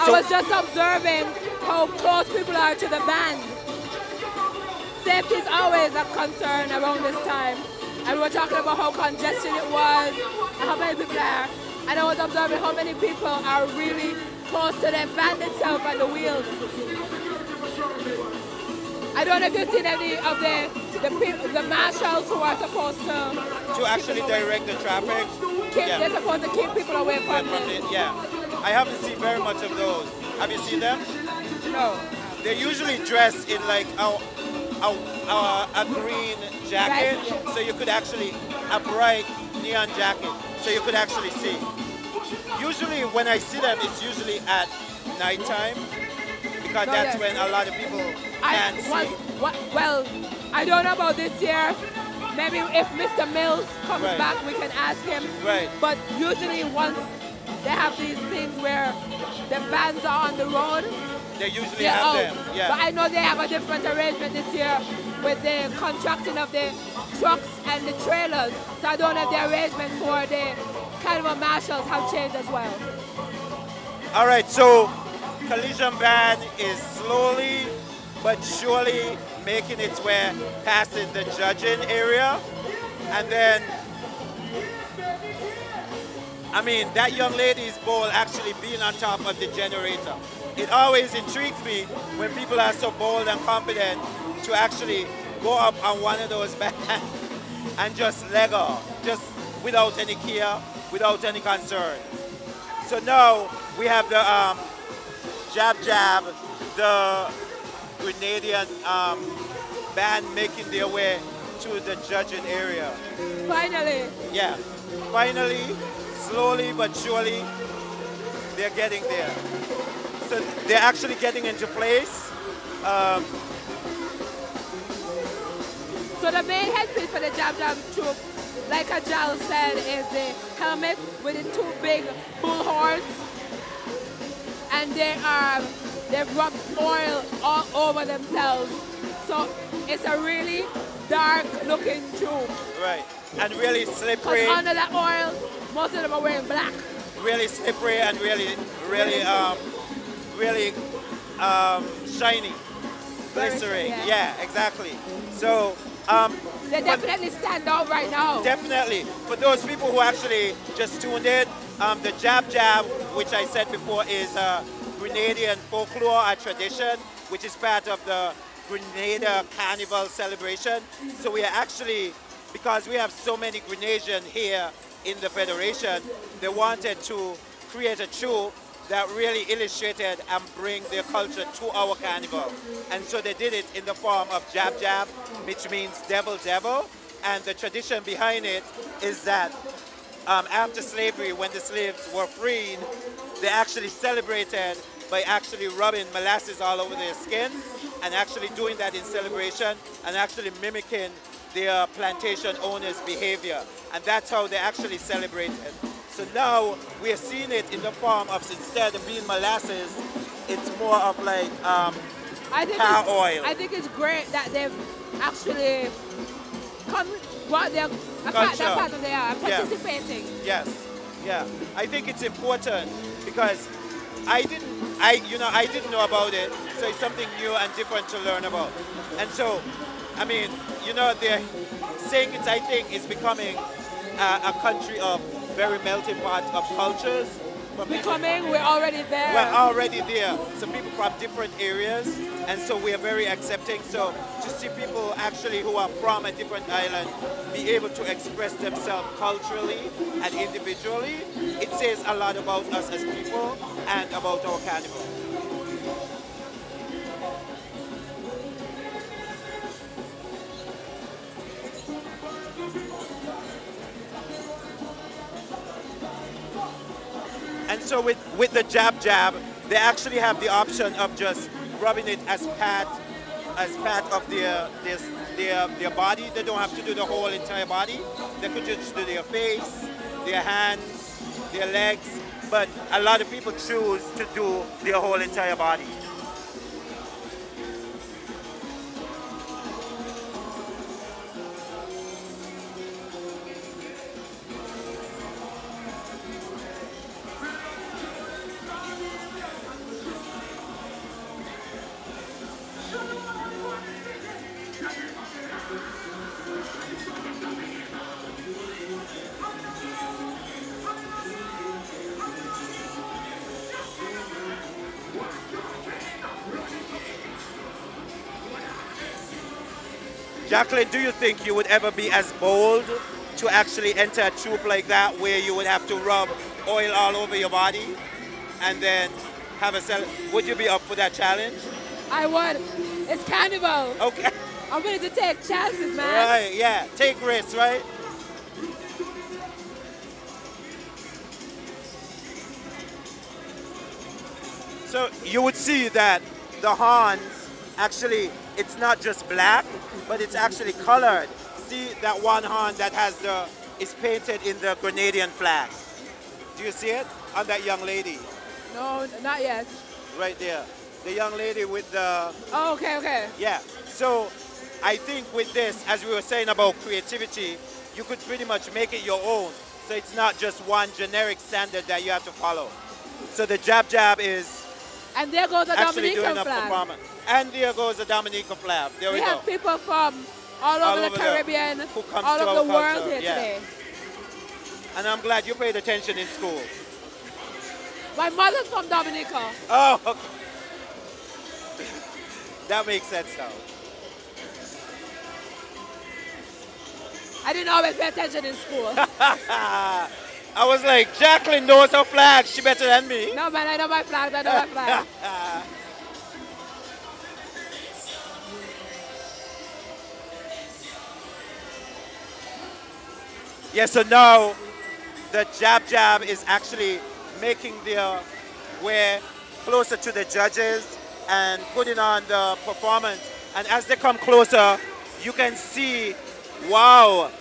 I was just observing how close people are to the band. Safety is always a concern around this time. And we were talking about how congested it was and how many people are. And I was observing how many people are really close to the band itself and the wheels. I don't know if you've seen any of the marshals who are supposed To actually direct the traffic. they're supposed to keep people away from it. Yeah. I haven't seen very much of those. Have you seen them? No. They're usually dressed in like a green jacket, so you could actually, a bright neon jacket, so you could actually see. Usually when I see them, it's usually at nighttime, because that's when a lot of people can't see. Well, I don't know about this year. Maybe if Mr. Mills comes back, we can ask him. Right. But usually once they have these things where the bands are on the road, they usually have them. Yeah. But I know they have a different arrangement this year with the contracting of the trucks and the trailers. So I don't know if the arrangement for the carnival marshals have changed as well. All right, so Collision Band is slowly but surely making its way past the judging area. And then, I mean, that young lady's bowl actually being on top of the generator. It always intrigues me when people are so bold and confident to actually go up on one of those bands and just leg off, just without any care, without any concern. So now we have the Jab Jab, the Grenadian band making their way to the judging area. Finally. Yeah, finally, slowly but surely, they're getting there. So they're actually getting into place. So the main headpiece for the Jab Jab troop, like Ajal said, is the helmet with the two big bull horns. And they've rubbed oil all over themselves. So it's a really dark looking troop. Right, and really slippery. Because under that oil, most of them are wearing black. Really slippery and really shiny, glistering. Yeah, exactly. So they definitely stand out right now. Definitely. For those people who actually just tuned in, the Jab Jab, which I said before, is a Grenadian folklore, a tradition, which is part of the Grenada Carnival celebration. So we are actually, because we have so many Grenadians here in the Federation, they wanted to create a troupe that really illustrated and bring their culture to our carnival. And so they did it in the form of Jab Jab, which means devil devil. And the tradition behind it is that after slavery, when the slaves were freed, they actually celebrated by actually rubbing molasses all over their skin and actually doing that in celebration and actually mimicking their plantation owners' behavior. And that's how they actually celebrated. So now we're seeing it in the form of, instead of being molasses, it's more of like car oil. I think it's great that they've actually brought their part of their participating. Yes, yeah. I think it's important because I didn't know about it, so it's something new and different to learn about. And so, I mean, they're saying it, I think, is becoming a country of very melting pot of cultures. We're already there. We're already there. So people from different areas, and so we are very accepting. So to see people actually who are from a different island be able to express themselves culturally and individually, it says a lot about us as people and about our carnival. And so with the Jab Jab, they actually have the option of just rubbing it as part of their body. They don't have to do the whole entire body. They could just do their face, their hands, their legs. But a lot of people choose to do their whole entire body. Jacqueline, do you think you would ever be as bold to actually enter a troupe like that where you would have to rub oil all over your body and then have a would you be up for that challenge? I would. It's carnival. Okay. I'm willing to take chances, man. Right, yeah. Take risks, right? So you would see that the horns, actually, it's not just black, but it's actually colored. See that one horn that has is painted in the Grenadian flag. Do you see it? On that young lady. No, not yet. Right there. The young lady with the... Oh, okay, okay. Yeah. So I think with this, as we were saying about creativity, you could pretty much make it your own. So it's not just one generic standard that you have to follow. So the Jab Jab is and there goes the actually Dominican doing a flag. performance. And there goes the Dominican flag. There we go. have people from all over the Caribbean, who comes all to over our the world culture, here yeah. today. And I'm glad you paid attention in school. My mother's from Dominica. Oh, okay. That makes sense now. I didn't always pay attention in school. I was like, Jacqueline knows her flag. She better than me. No, man, I know my flags. I know my flags. Yeah, so now the Jab Jab is actually making their way closer to the judges and putting on the performance. And as they come closer, you can see, wow,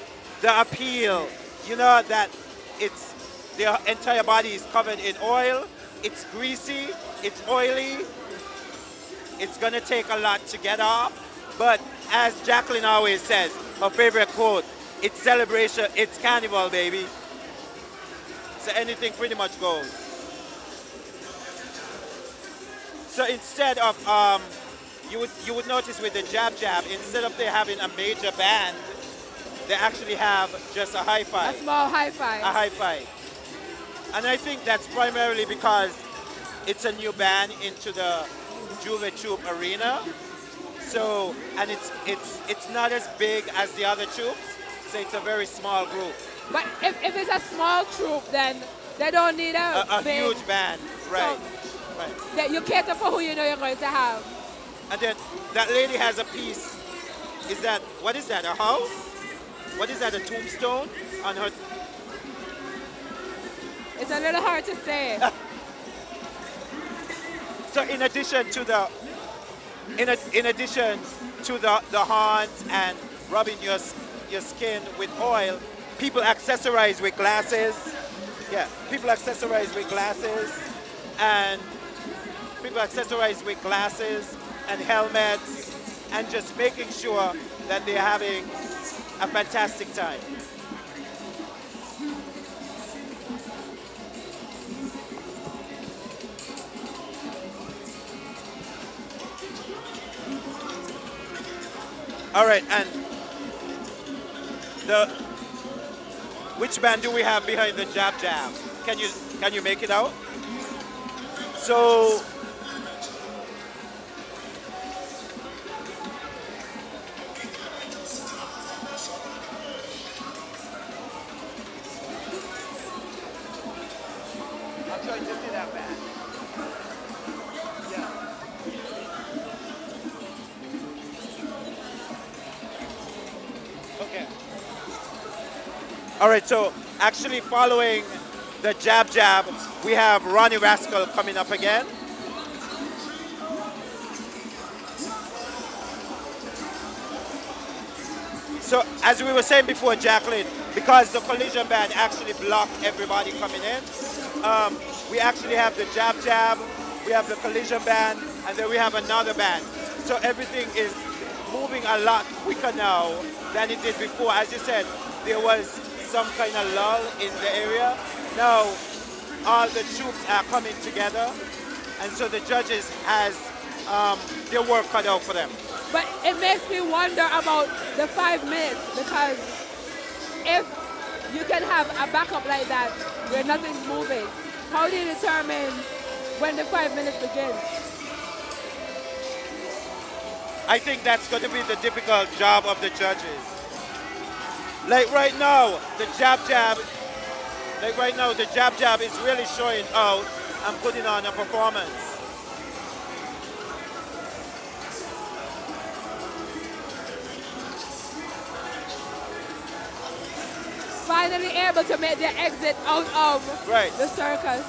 the appeal. You know that it's their entire body is covered in oil. It's greasy, it's oily. It's gonna take a lot to get off. But as Jacqueline always says, her favorite quote, it's celebration, it's carnival, baby. So anything pretty much goes. So instead of, you would notice with the Jab Jab, instead of they having a major band, they actually have just a hi-fi. A small hi-fi. A hi-fi. And I think that's primarily because it's a new band into the Juve Troop arena. So, and it's not as big as the other troops, so it's a very small group. But if it's a small troop, then they don't need a big, huge band, right? So right. that you cater for who you know you're going to have. And then that lady has a piece. Is that, what is that, a house? What is that, a tombstone on her? It's a little hard to say. So in addition to the, in addition to the horns and rubbing your skin with oil, people accessorize with glasses. Yeah, people accessorize with glasses, and people accessorize with glasses and helmets, and just making sure that they're having a fantastic time. All right, and which band do we have behind the Jab Jab? Can you make it out? So I'm trying to see that band. Yeah. Okay. All right, so actually following the Jab Jab, we have Ronnie Rascal coming up again. So as we were saying before, Jacqueline, because the collision band actually blocked everybody coming in, we actually have the Jab Jab, we have the collision band, and then we have another band. So everything is moving a lot quicker now than it did before. As you said, there was some kind of lull in the area. Now all the troops are coming together, and so the judges has their work cut out for them. But it makes me wonder about the 5 minutes, because if you can have a backup like that where nothing's moving, how do you determine when the 5 minutes begins? I think that's going to be the difficult job of the judges. Like right now, the jab jab is really showing out and putting on a performance. Finally able to make their exit out of the circus.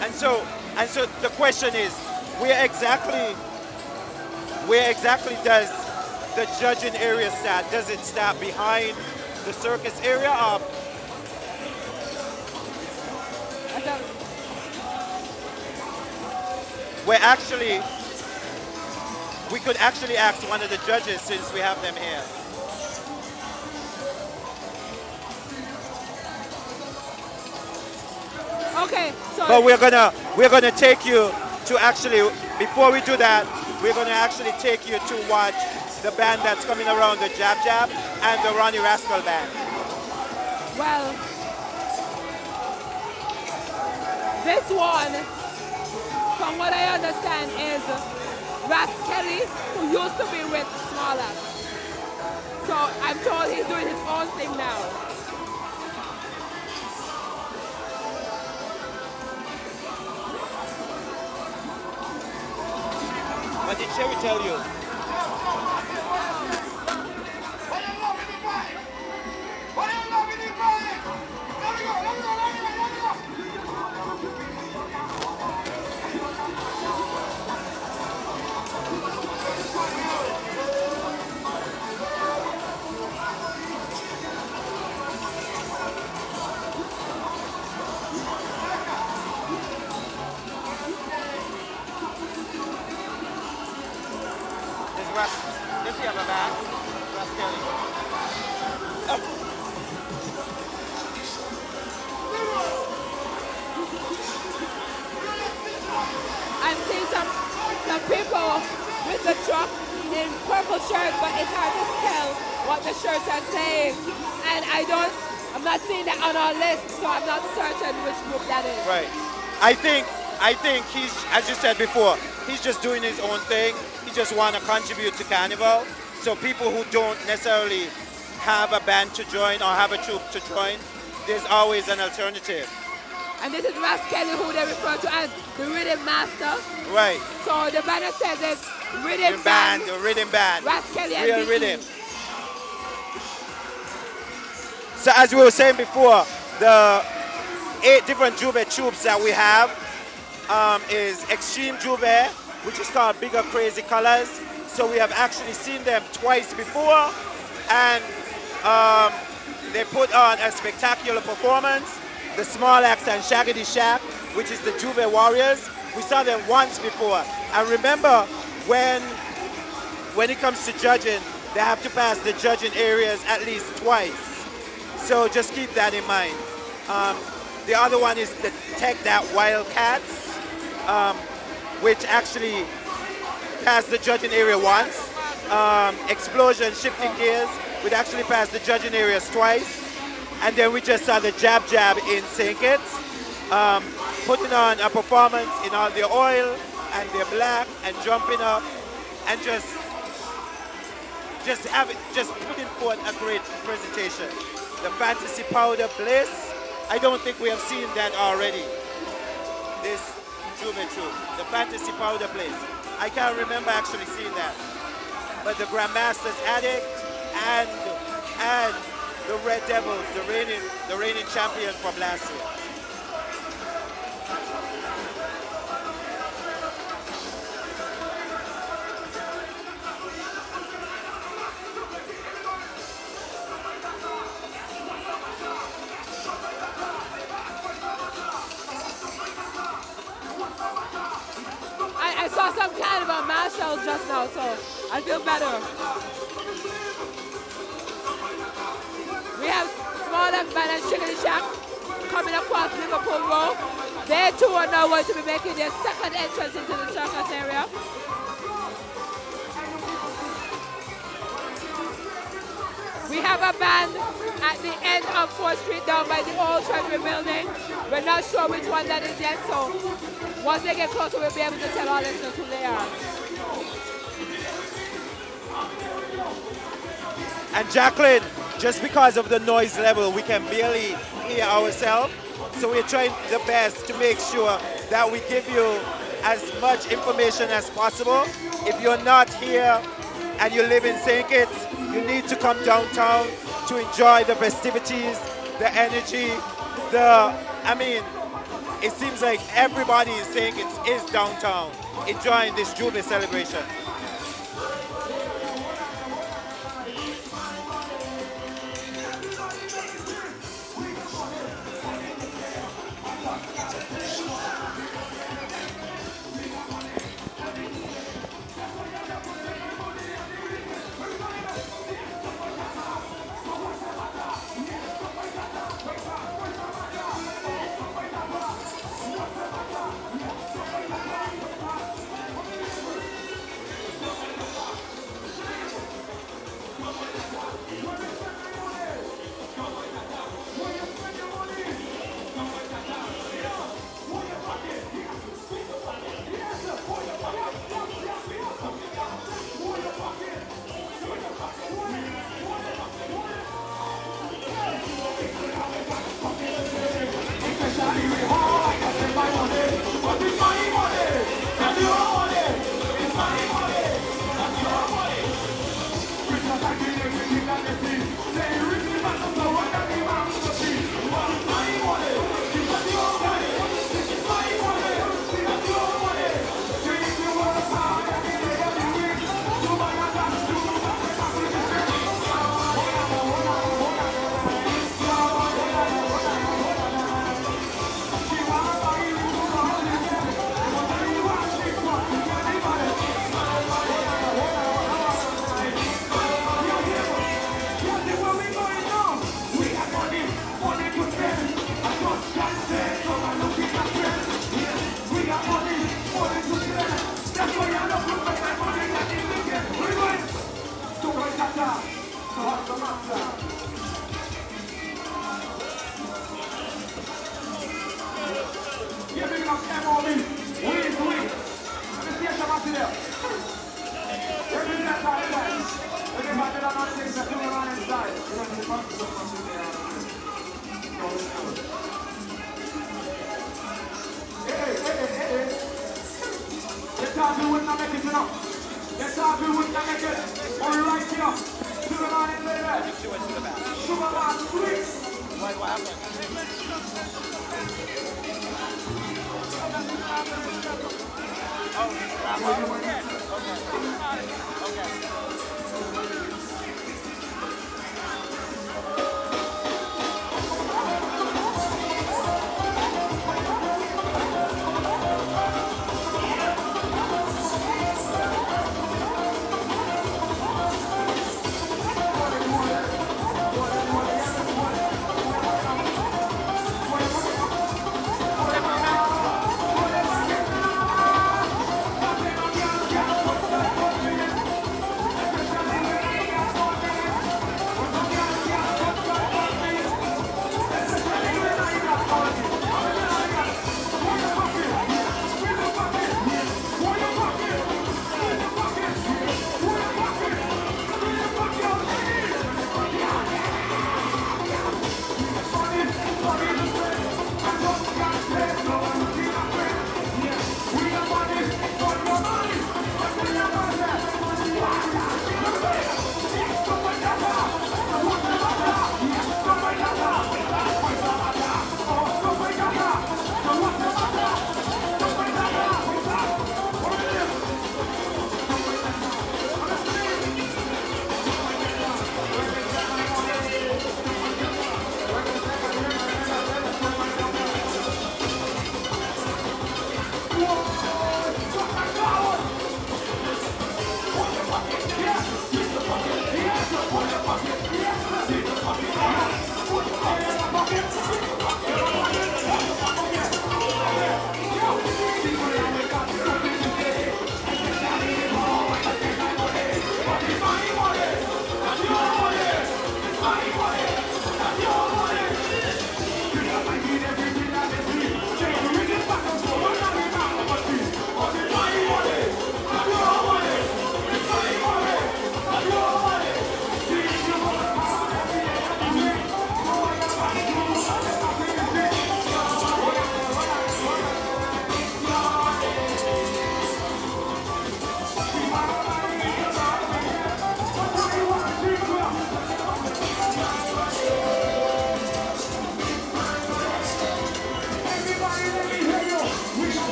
And so the question is, where exactly does the judging area start? Does it start behind the circus area or? We could actually ask one of the judges since we have them here. Okay, so but we're gonna take you to actually, before we do that, we're gonna actually take you to watch the band that's coming around, the Jab Jab and the Ronnie Rascal band. Well, this one, from what I understand, is Ras Kelly, who used to be with Smaller. So I'm told he's doing his own thing now. What did Sherry tell you? Does he have a bag? Ras Kelly. Oh. I'm seeing some people with the truck in purple shirts, but it's hard to tell what the shirts are saying. And I'm not seeing that on our list, so I'm not certain which group that is. Right. I think he's, as you said before, he's just doing his own thing. He just want to contribute to Carnival. So people who don't necessarily have a band to join or have a troupe to join, there's always an alternative. And this is Ras Kelly, who they refer to as the Rhythm Master. Right. So the banner says it's Rhythm Band. The Rhythm Band. Ras Kelly and Real BE. Rhythm. So as we were saying before, the 8 different Juve troops that we have is Extreme Juve, which is called Bigger Crazy Colors. So we have actually seen them twice before, and they put on a spectacular performance. The Small Axe and Shaggedy Shack, which is the Juve Warriors, we saw them once before. And remember, when it comes to judging, they have to pass the judging areas at least twice. So just keep that in mind. The other one is the Tech That Wildcats, which actually passed the judging area once. Explosion Shifting Gears, which actually passed the judging areas twice. And then we just saw the Jab Jab in St. Kitts, putting on a performance in all their oil and their black and jumping up and just putting forth a great presentation. The Fantasy Powder Bliss, I don't think we have seen that already. This Juve troupe, the Fantasy Powder Bliss. I can't remember actually seeing that. But the Grandmasters Addict and the Red Devils, the reigning champion from last year. I saw some kind of a Marshalls just now, so I feel better. We have Small Axe Band and Shiggity Shack coming across Liverpool Road. They too are now going to be making their second entrance into the circus area. We have a band at the end of 4th Street down by the old Treasury building. We're not sure which one that is yet, so once they get closer, we'll be able to tell our listeners who they are. And Jacqueline, just because of the noise level, we can barely hear ourselves. So we're trying the best to make sure that we give you as much information as possible. If you're not here and you live in St. Kitts, you need to come downtown to enjoy the festivities, the energy, I mean, it seems like everybody in St. Kitts is downtown enjoying this Jubilee celebration.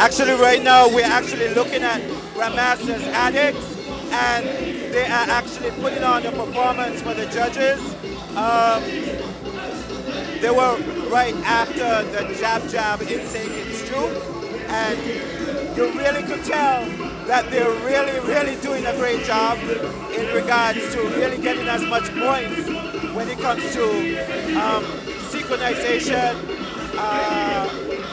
Actually, right now we're actually looking at Grandmaster's Addicts, and they are actually putting on a performance for the judges. They were right after the Jab in St. Kitts Troop, and you really could tell that they're really doing a great job in regards to really getting as much points when it comes to synchronization,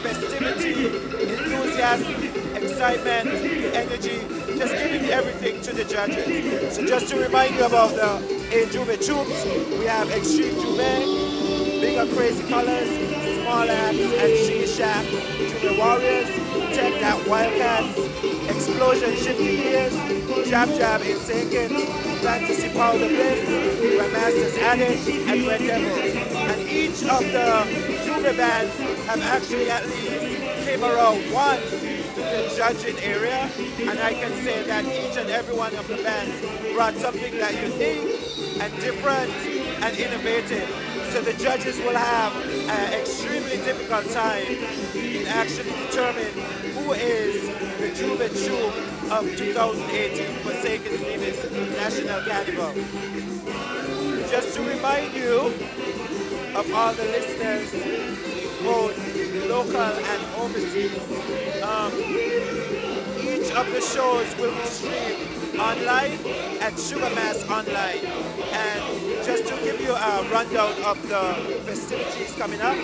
festivity, enthusiasm, excitement, energy, just giving everything to the judges. So just to remind you about the Juve troops, we have Extreme Juve, Bigger Crazy Colors, Small Axe, and She Shack, Juve Warriors, Tech That Wildcats, Explosion Shifting Gears, Jab in St. Kitts, Fantasy Power the Bliss, Grandmaster's Addict, and Red Devils. And each of the Juve bands have actually at least came around once to the judging area, and I can say that each and every one of the bands brought something that unique and different and innovative. So the judges will have an extremely difficult time in actually determining who is the Juve Troop of 2018 for St. Kitts Nevis National Carnival. Just to remind you of all the listeners, both local and overseas, each of the shows will be streamed online at Sugar Mass Online. And just to give you a rundown of the festivities coming up,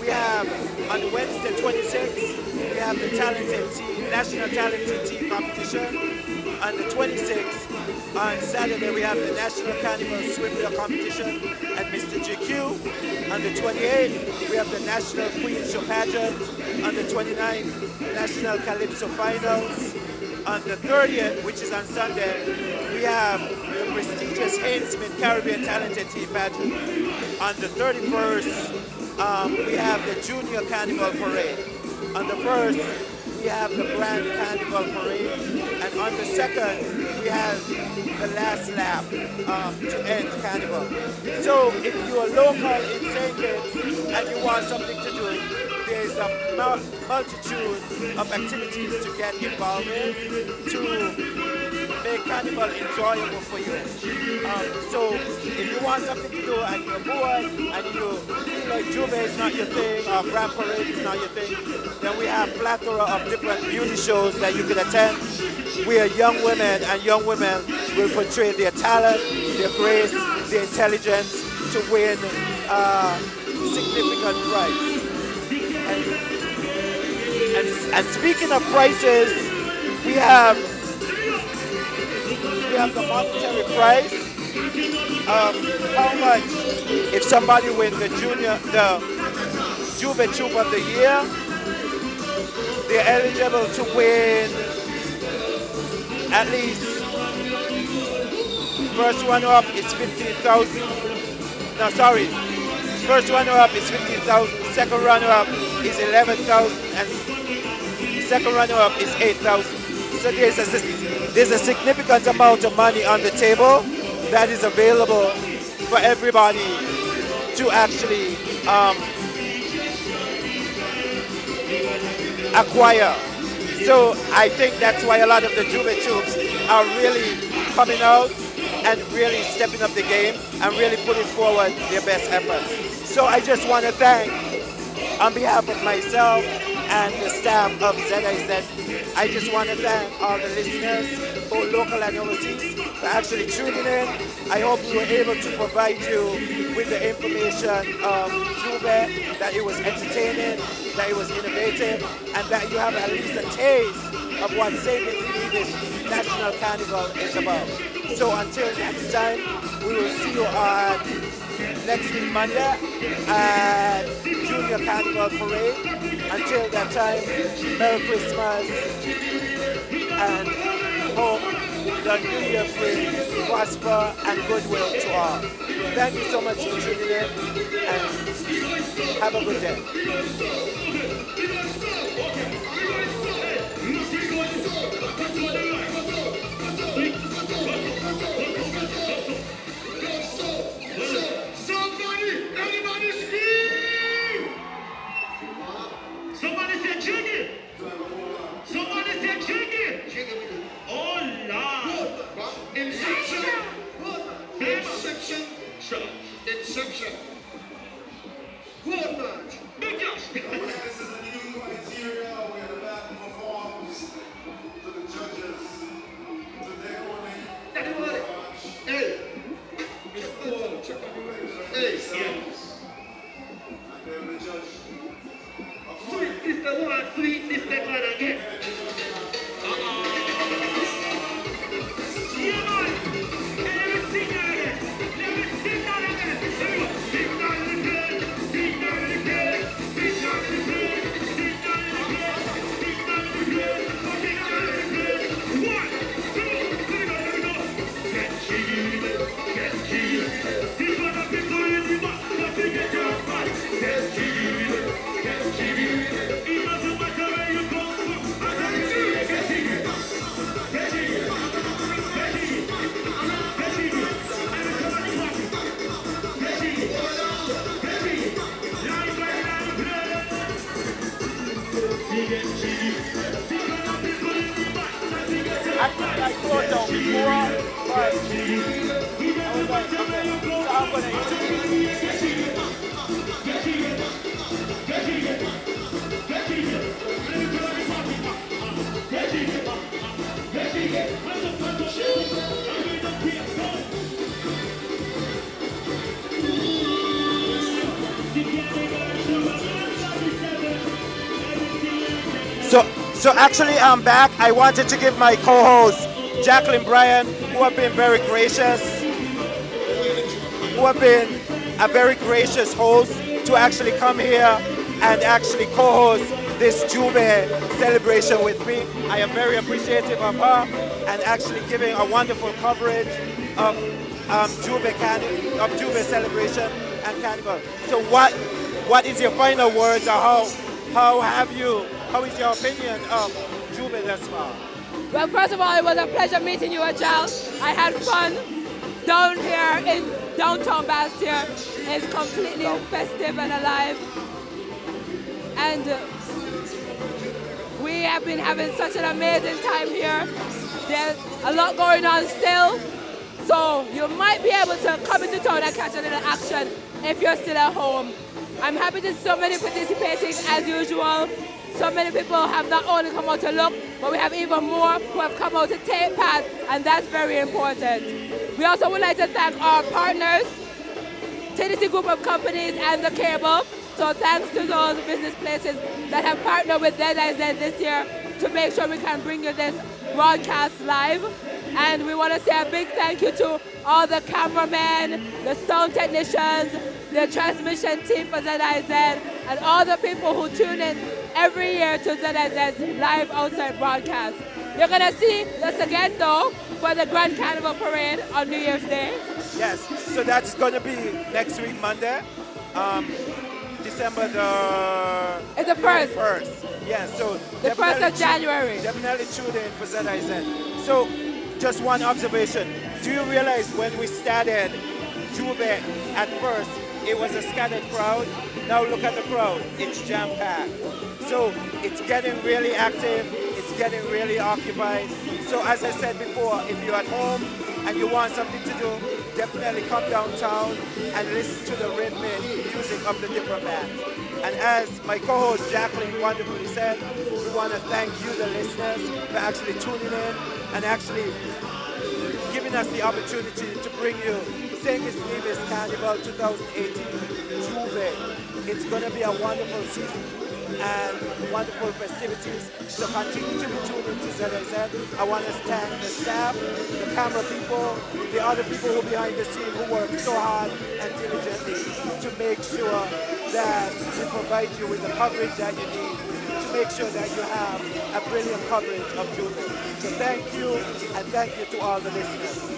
we have on Wednesday 26th, we have the Talented Tea, National Talented Tea Competition. On the 26th, on Saturday, we have the National Carnival Swimwear Competition at Mr. GQ. On the 28th, we have the National Queen Show Pageant. On the 29th, National Calypso Finals. On the 30th, which is on Sunday, we have the prestigious Haynes Smith Caribbean Talented Tea Pageant. On the 31st, we have the Junior Carnival Parade. On the 1st, we have the Grand Carnival Parade. And on the 2nd, we have the last lap to end Carnival. So if you're local in St. Kitts and you want something to do, there's a multitude of activities to get involved in to make Carnival enjoyable for you. So if you want something to do and you're bored and you feel like Juve is not your thing or Grand Parade is not your thing, then we have a plethora of different beauty shows that you can attend where young women and young women will portray their talent, their grace, their intelligence to win significant prize. And speaking of prizes, we have the monetary prize. How much if somebody wins the Juve Troop of the Year? They're eligible to win at least. First runner-up is 15,000. No, sorry. First runner-up is 15,000. Second runner-up is 11,000, and second runner-up is 8,000. So there's a significant amount of money on the table that is available for everybody to actually acquire. So I think that's why a lot of the Juve troops are really coming out and really stepping up the game and really putting forward their best efforts. So I just want to thank, on behalf of myself and the staff of ZIZ, I just want to thank all the listeners, both local and overseas, for actually tuning in. I hope we were able to provide you with the information of Juve, that it was entertaining, that it was innovative, and that you have at least a taste of what St. Kitts National Carnival is about. So until next time, we will see you on next week Monday at Junior Carnival Parade. Until that time, Merry Christmas and hope the New Year brings prosper and goodwill to all. Thank you so much for tuning in and have a good day. Somebody say jiggy. Somebody say jiggy. Oh Lord. Inception. Inception. Inception. Good match. Big Josh. This is a new criteria where the back performs to the judges. To their only. Hey. Mr. Paul, check out the way. Hey. Yes. And then the judge. Sweet is the one, sweet is the one again. Yeah, man. Let me sing that again. Let me sing that again. Here we go. Sing that again. Sing that again. Sing that again. Sing that again. Sing that again. Sing that again. 1, 2, 3, go. Get jiggy. Get jiggy. See what I've been doing in the back. Don't forget your fight. Get jiggy. Get jiggy. It doesn't matter where you come from. I said get jiggy. Get jiggy. Get jiggy. Get jiggy. Get jiggy. Everybody party. Get jiggy. Get jiggy. Live right now, play. Get jiggy. See what I've been doing in the back. Don't forget your I think I thought down before, but I was like, okay, so I'm going to So actually I'm back. I wanted to give my co-host Jacqueline Bryan, who have been very gracious, who have been a very gracious host, to actually come here and actually co-host this Juve celebration with me. I am very appreciative of her and actually giving a wonderful coverage of Juve celebration and carnival. So what is your final words, or how is your opinion of Juve thus far? Well, first of all, it was a pleasure meeting you, Ajal. I had fun down here in downtown Bastia. It's completely festive and alive. And we have been having such an amazing time here. There's a lot going on still. So you might be able to come into town and catch a little action if you're still at home. I'm happy to see so many participating as usual. So many people have not only come out to look, but we have even more who have come out to take part, and that's very important. We also would like to thank our partners, Tennessee Group of Companies and The Cable. So thanks to those business places that have partnered with ZIZ this year to make sure we can bring you this broadcast live. And we want to say a big thank you to all the cameramen, the sound technicians, the transmission team for ZIZ, and all the people who tune in every year to ZIZ's live outside broadcast. You're going to see us again, though, for the Grand Carnival Parade on New Year's Day. Yes, so that's going to be next week, Monday. December It's the 1st. 1st. Yeah, so the 1st of January. Definitely tune in for ZIZ. So just one observation. Do you realize when we started Juve at first, it was a scattered crowd? Now look at the crowd. It's jam-packed. So it's getting really active. It's getting really occupied. So as I said before, if you're at home and you want something to do, definitely come downtown and listen to the rhythmic music of the different bands. And as my co-host Jacqueline wonderfully said, we want to thank you, the listeners, for actually tuning in and actually giving us the opportunity to bring you St. Kitts Nevis Carnival 2018 Juve. It's going to be a wonderful season and wonderful festivities. So continue to be tuned into ZIZ. I want to thank the staff, the camera people, the other people who are behind the scene who work so hard and diligently to make sure that we provide you with the coverage that you need to make sure that you have a brilliant coverage of Juve. So thank you, and thank you to all the listeners.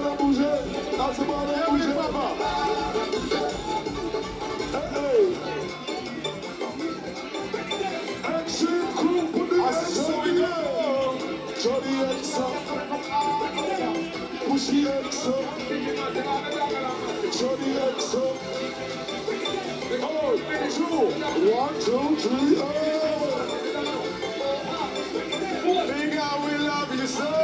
Dans bouger, dans ce bordel, bouger, papa. Hey, Extreme crew, put the X on the Johnny X up. Pushy X up. Johnny X up. Oh, 2, 1, 2, 3, oh. Big guy, we love you so.